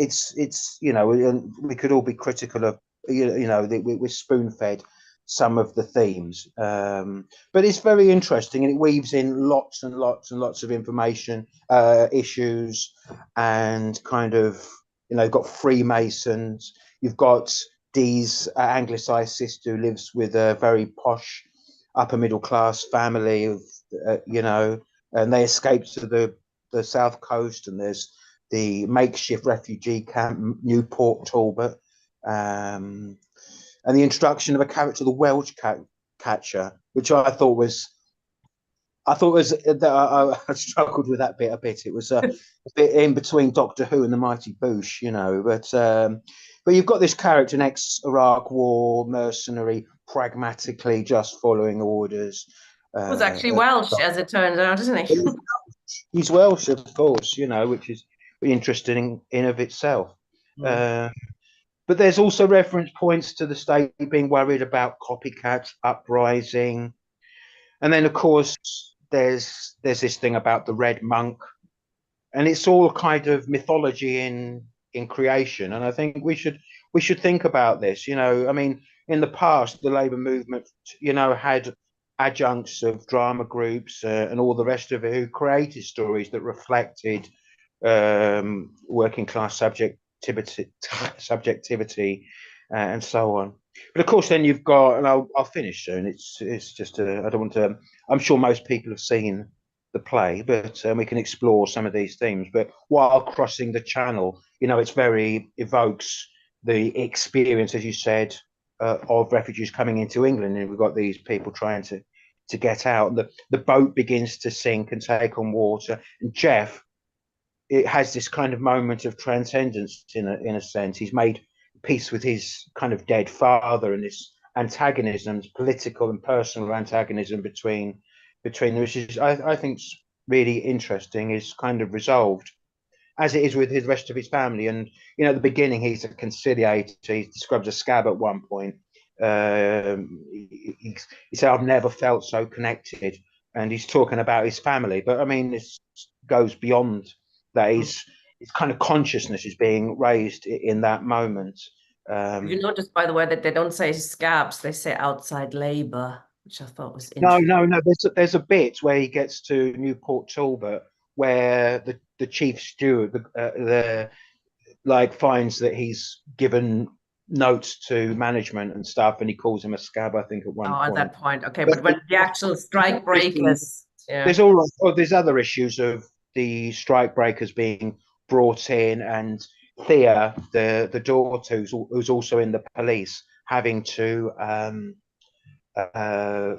and we could all be critical of we're spoon fed some of the themes, but it's very interesting and it weaves in lots and lots and lots of information, issues, and kind of you've got Freemasons, you've got Dee's anglicised sister who lives with a very posh upper middle class family of and they escape to the south coast, and there's the makeshift refugee camp, Newport Talbot, and the introduction of a character, the Welsh catcher, which I struggled with that bit a bit. It was a bit in between Doctor Who and the Mighty Boosh, but you've got this character, an ex-Iraq War mercenary, pragmatically just following orders. He was actually Welsh, as it turns out, isn't he? He's Welsh, of course, which is interesting in of itself. But there's also reference points to the state being worried about copycats, uprising. And then, of course, there's this thing about the Red Monk. And it's all kind of mythology in creation. And I think we should think about this. I mean, in the past, the Labour movement, had adjuncts of drama groups and all the rest of it who created stories that reflected working class subjectivity and so on. But of course, then you've got, and I'll finish soon. It's just I don't want to. I'm sure most people have seen the play, but we can explore some of these themes. But while crossing the channel, it's very evokes the experience, as you said, of refugees coming into England, and we've got these people trying to get out, and the boat begins to sink and take on water. And Jeff, it has this kind of moment of transcendence in a sense. He's made peace with his kind of dead father, and this antagonism, political and personal antagonism between them, which is I think really interesting, is kind of resolved, as it is with the rest of his family. And at the beginning, he's a conciliator. He describes a scab at one point. He said, "I've never felt so connected," and he's talking about his family. But I mean, this goes beyond that. His kind of consciousness is being raised in that moment. You notice, by the way, that they don't say scabs; they say outside labour, which I thought was interesting. No. There's a bit where he gets to Newport Talbot where the chief steward finds that he's given notes to management and stuff, and he calls him a scab, I think, at one point. At that point, okay. But when the actual strike breakers, Yeah. There's other issues of the strike breakers being brought in, and Thea, the daughter, who's also in the police, having to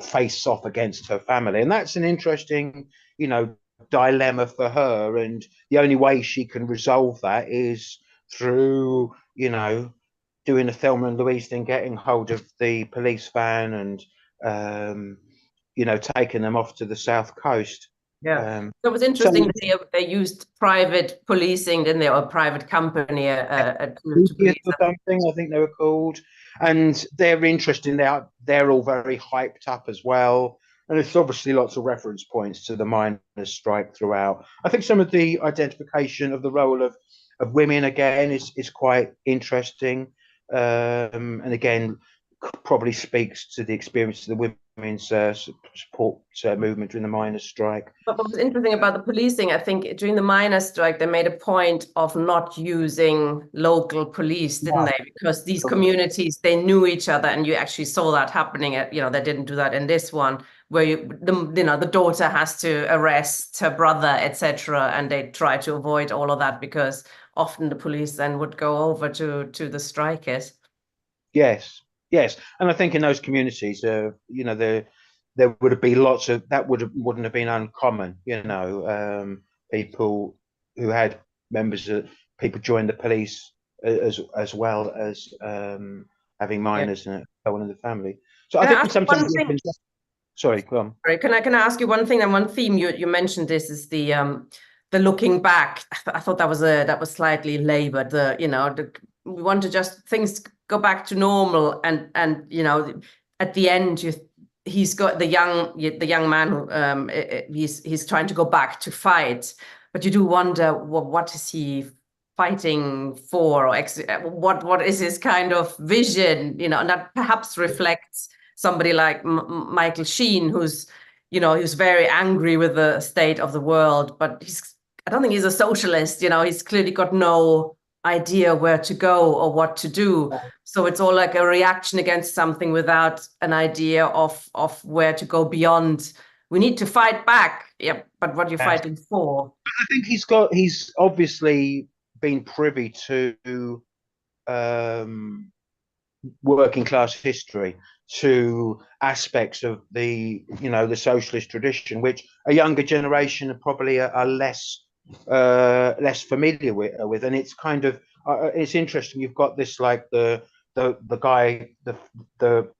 face off against her family, and that's an interesting, dilemma for her. And the only way she can resolve that is through, doing a Thelma and Louise thing, getting hold of the police van and taking them off to the south coast. Yeah, so it was interesting that they used private policing, didn't they, or a private company to police or something, I think they were called, and they're interesting. They're all very hyped up as well, and there's obviously lots of reference points to the miners' strike throughout. I think some of the identification of the role of women again is quite interesting, and again probably speaks to the experience of the women's support movement during the miners' strike. But what was interesting about the policing, I think during the miners' strike, they made a point of not using local police, didn't they? Because these communities, they knew each other, and you actually saw that happening. They didn't do that in this one, where the daughter has to arrest her brother, etc., and they try to avoid all of that because often the police then would go over to the strikers. Yes, and I think in those communities, there would have been lots of that. Wouldn't have been uncommon. People who had members of people join the police as well as having minors and so on in the family. So I think sometimes. Sorry, go on. Sorry, can I ask you one thing and one theme you mentioned? This is the looking back. I thought that was slightly labored. We want to just things go back to normal, and at the end he's got the young man who he's trying to go back to fight, but you do wonder what is he fighting for, or what is his kind of vision, and that perhaps reflects somebody like Michael Sheen, who's very angry with the state of the world, but I don't think he's a socialist. He's clearly got no idea where to go or what to do. So it's all like a reaction against something without an idea of where to go beyond. We need to fight back. Yeah, but what are you fighting for? I think he's obviously been privy to working class history, to aspects of the socialist tradition, which a younger generation probably are less familiar with, and it's kind of it's interesting. You've got this like the guy, the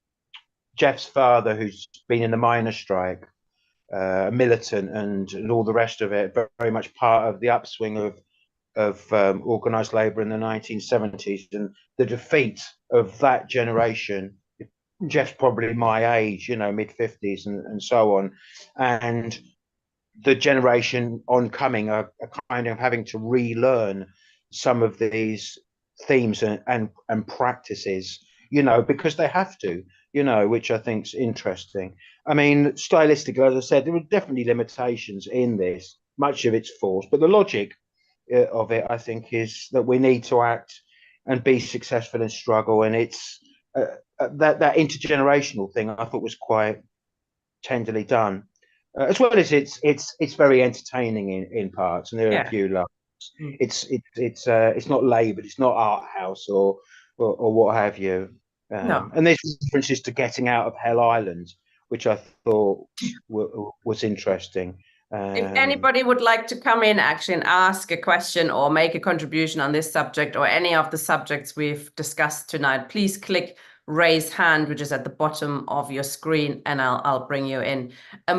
Jeff's father, who's been in the miners' strike, militant, and all the rest of it, very much part of the upswing of organized labor in the 1970s, and the defeat of that generation. Jeff's probably my age, mid-50s and so on, and the generation oncoming are kind of having to relearn some of these themes and practices, because they have to, which I think is interesting. I mean, stylistically, as I said, there were definitely limitations in this. Much of it's forced, but the logic of it, I think, is that we need to act and be successful and struggle, and it's that intergenerational thing I thought was quite tenderly done. As well as it's very entertaining in parts, and there are a few laughs. It's not laboured, it's not art house or what have you. No. And there's references to getting out of Hell Island, which I thought was interesting. If anybody would like to come in actually and ask a question or make a contribution on this subject or any of the subjects we've discussed tonight, please click raise hand, which is at the bottom of your screen, and I'll bring you in.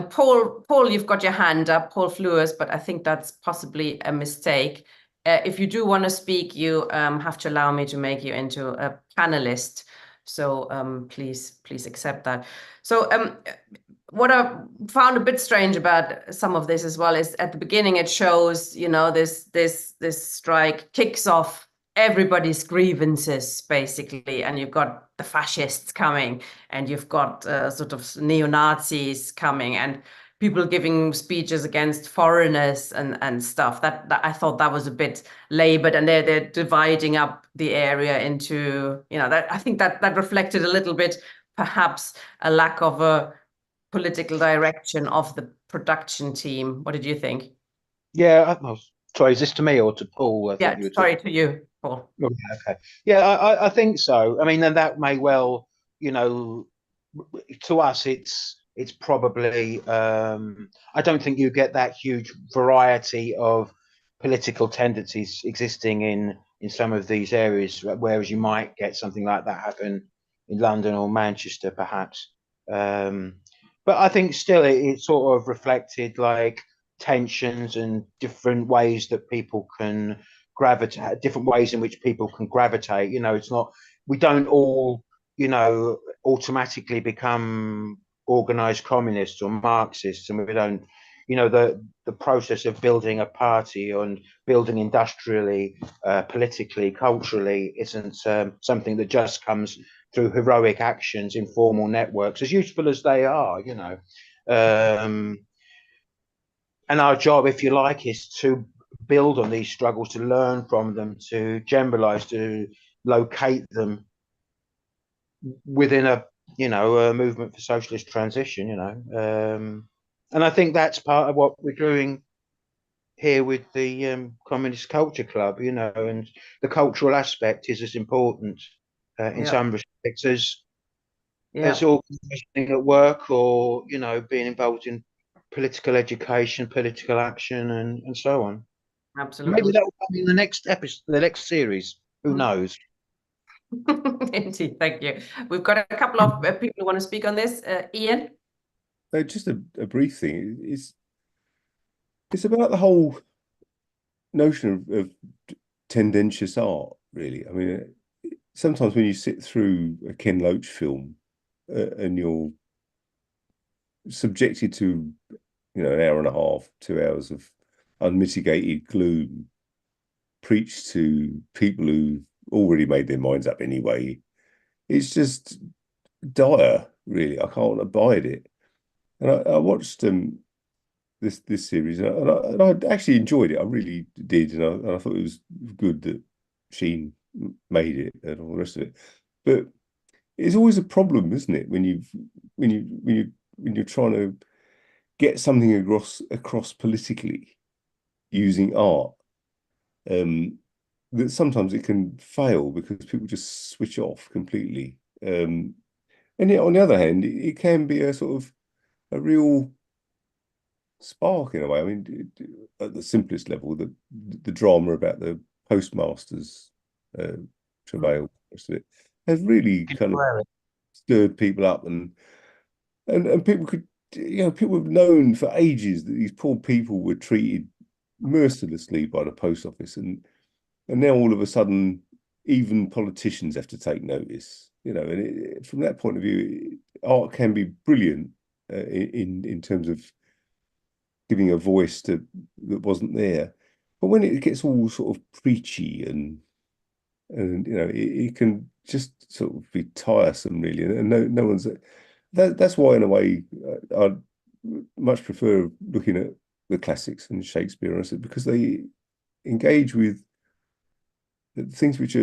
Paul, you've got your hand up, Paul Fleurs, but I think that's possibly a mistake. If you do want to speak, you have to allow me to make you into a panelist. So please accept that. So what I found a bit strange about some of this as well is at the beginning it shows, this strike kicks off everybody's grievances basically, and you've got the fascists coming, and you've got sort of neo-Nazis coming, and people giving speeches against foreigners and stuff. That I thought that was a bit labored, and they're dividing up the area into, that I think that reflected a little bit perhaps a lack of a political direction of the production team. What did you think? Yeah, sorry, is this to me or to Paul? I think Yeah, you were sorry to you, Paul. Okay. Yeah, I think so. I mean, and that may well, to us, it's probably. I don't think you get that huge variety of political tendencies existing in some of these areas, whereas you might get something like that happen in London or Manchester, perhaps. But I think still it sort of reflected like tensions and different ways that people can gravitate, different ways in which people can gravitate. It's not, we don't all, automatically become organized communists or Marxists, and we don't, the process of building a party and building industrially, politically, culturally isn't something that just comes through heroic actions, informal networks, as useful as they are, and our job, if you like, is to build on these struggles, to learn from them, to generalize, to locate them within a movement for socialist transition, and I think that's part of what we're doing here with the Communist Culture Club, and the cultural aspect is as important in some respects as organizing at work or being involved in political education, political action, and so on. Absolutely. Maybe that will come in the next episode, the next series. Who knows? Indeed, thank you. We've got a couple of people who want to speak on this. Ian? Just a brief thing. It's about the whole notion of tendentious art, really. I mean, sometimes when you sit through a Ken Loach film and you're subjected to, an hour and a half, 2 hours of unmitigated gloom preached to people who already made their minds up anyway, it's just dire, really. I can't abide it. And I watched this series, and I actually enjoyed it. I really did, and I thought it was good that Sheen made it and all the rest of it. But it's always a problem, isn't it, when you're trying to get something across politically using art. That sometimes it can fail because people just switch off completely. And yet, on the other hand, it can be a sort of a real spark in a way. I mean, at the simplest level, the drama about the postmasters travail, rest of it, has really kind of stirred people up, and people could, people have known for ages that these poor people were treated mercilessly by the post office, and now all of a sudden, even politicians have to take notice. And from that point of view, art can be brilliant in terms of giving a voice that wasn't there. But when it gets all sort of preachy and it can just sort of be tiresome, really, and no one's. That's why, in a way, I'd much prefer looking at the classics and Shakespeare, because they engage with things which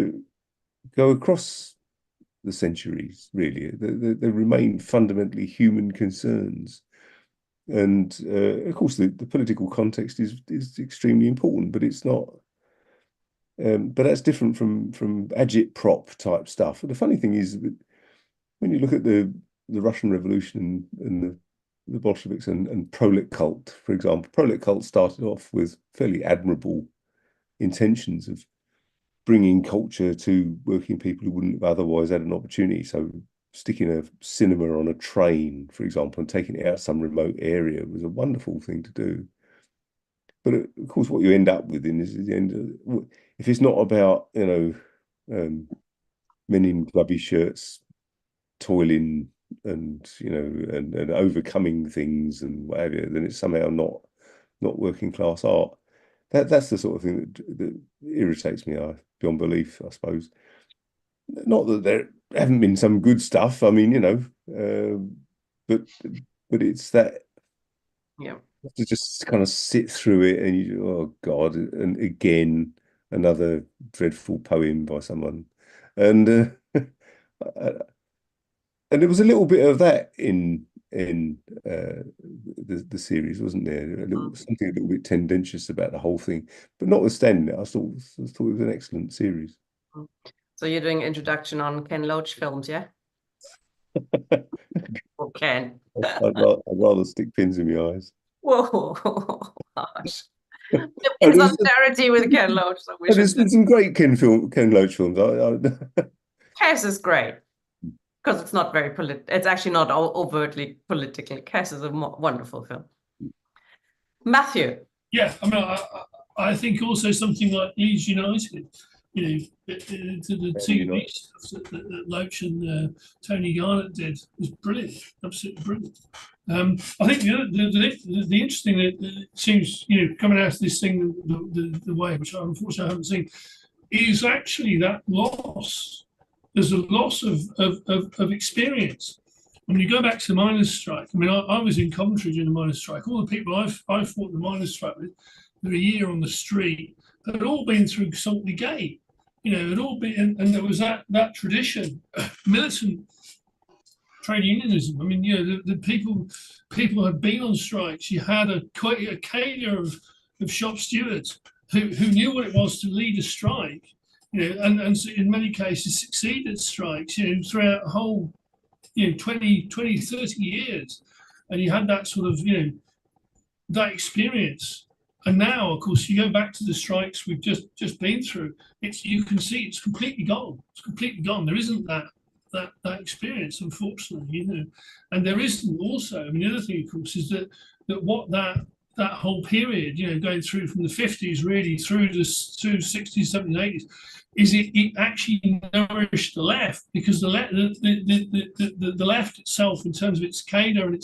go across the centuries, really. They remain fundamentally human concerns. And of course, the political context is extremely important, but it's not. But that's different from agitprop type stuff. And the funny thing is that when you look at the Russian Revolution and the Bolsheviks and prolet cult, for example, prolet cult started off with fairly admirable intentions of bringing culture to working people who wouldn't have otherwise had an opportunity. So sticking a cinema on a train, for example, and taking it out some remote area was a wonderful thing to do. But of course, what you end up with is the end. If it's not about men in grubby shirts toiling and and overcoming things and whatever, then it's somehow not working class art. That's the sort of thing that irritates me beyond belief, I suppose. Not that there haven't been some good stuff. I mean, but it's that. Yeah. To just kind of sit through it and you, oh God, and again another dreadful poem by someone, and there was a little bit of that in in the series, wasn't there? Something a little bit tendentious about the whole thing, but notwithstanding it, I thought it was an excellent series. So you're doing introduction on Ken Loach films, yeah? Or Ken? I'd rather stick pins in my eyes. Whoa, gosh. In solidarity with Ken Loach. So there's some great Ken Loach films. Kes is great because it's not very it's actually not overtly political. Kes is a wonderful film. Matthew. Yeah, I mean, I think also something like Leeds United, you know, to the TV stuff that Loach and Tony Garnett did was brilliant, absolutely brilliant. I think the interesting that seems, you know, coming out of this thing the way, which I unfortunately haven't seen, is actually that loss. There's a loss of experience. When you go back to the miners' strike, I mean, I was in Coventry during the miners' strike. All the people I fought the miners' strike with, for a year on the street, had all been through Saltley Gate. You know, had all been, and there was that tradition, militant trade unionism. I mean, you know, the people had been on strikes. You had a cadre of shop stewards who knew what it was to lead a strike, you know, and in many cases succeeded strikes, you know, throughout a whole, you know, 20, 30 years. And you had that sort of, you know, that experience. And now, of course, you go back to the strikes we've just been through. You can see it's completely gone. It's completely gone. There isn't that experience, unfortunately, you know. And there isn't also. I mean, the other thing, of course, is that what that whole period, you know, going through from the 50s really through the 60s, 70s, 80s, is it actually nourished the left, because the left itself, in terms of its cadre and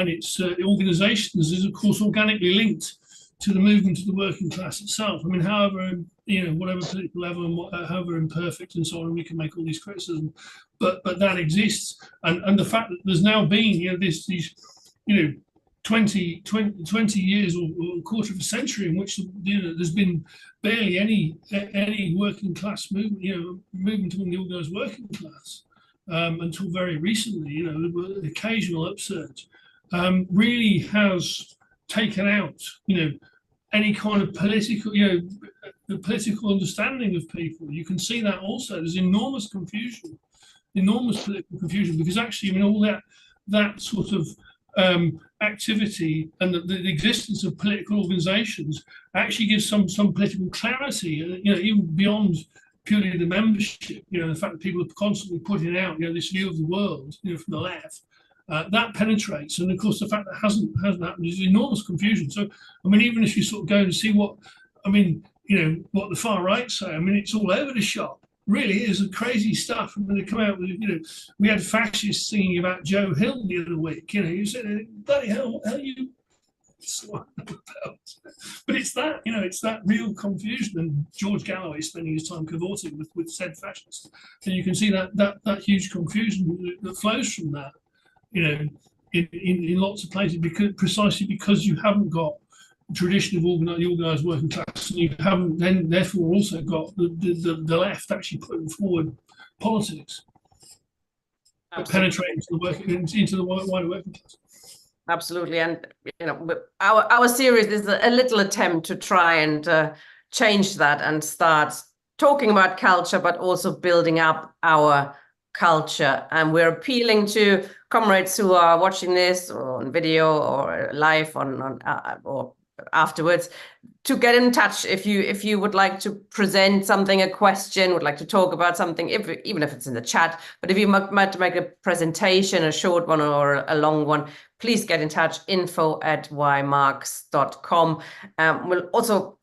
its organisations, is of course organically linked to the movement of the working class itself. I mean, however, you know, whatever political level and however imperfect and so on, we can make all these criticisms, but that exists, and the fact that there's now been, you know, these you know 20 years or a quarter of a century in which, you know, there's been barely any working class movement, you know, movement among the organised working class. Until very recently, you know, the occasional upsurge really has taken out, you know, any kind of political, you know, the political understanding of people. You can see that also. There's enormous confusion, enormous political confusion, because actually, I mean, all that sort of activity and the existence of political organisations actually gives some political clarity, you know, even beyond purely the membership, you know, the fact that people are constantly putting out, you know, this view of the world, you know, from the left, that penetrates. And of course, the fact that hasn't happened is enormous confusion. So, I mean, even if you sort of go and see what, I mean, you know, what the far right say, I mean, it's all over the shop. Really is crazy stuff. I mean, they come out with, you know, we had fascists singing about Joe Hill the other week. You know, you said, bloody hell, what the hell are you? But it's that, you know, it's that real confusion, and George Galloway spending his time cavorting with said fascists, and you can see that huge confusion that flows from that, you know, in lots of places, precisely because you haven't got the tradition of the organised working class, and you haven't then therefore also got the left actually putting forward politics, penetrating into the wider working class. Absolutely, and you know, our series is a little attempt to try and change that and start talking about culture, but also building up our culture. And we're appealing to comrades who are watching this or on video or live or afterwards, to get in touch if you would like to present something, a question, would like to talk about something, even if it's in the chat. But if you might make a presentation, a short one or a long one, please get in touch, info@ymarks.com. We'll also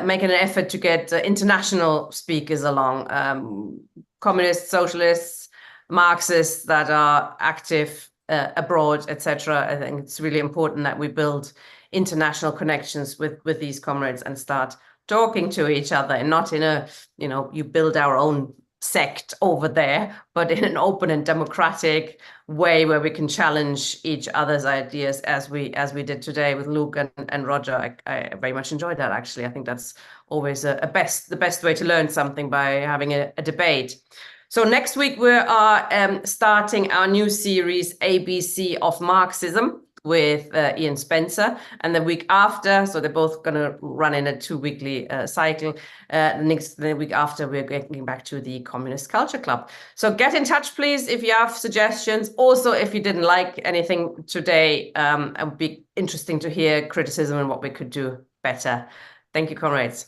make an effort to get international speakers along, communists, socialists, Marxists that are active abroad, etc. I think it's really important that we build international connections with these comrades and start talking to each other, and not in a, you know, you build our own sect over there, but in an open and democratic way where we can challenge each other's ideas, as we did today with Luke and Roger. I very much enjoyed that, actually. I think that's always the best way to learn something, by having a debate. So next week we are starting our new series, ABC of Marxism, with Ian Spencer, and the week after, so they're both going to run in a 2-weekly cycle. The week after, we're getting back to the Communist Culture Club. So get in touch, please, if you have suggestions. Also, if you didn't like anything today, it would be interesting to hear criticism and what we could do better. Thank you, comrades.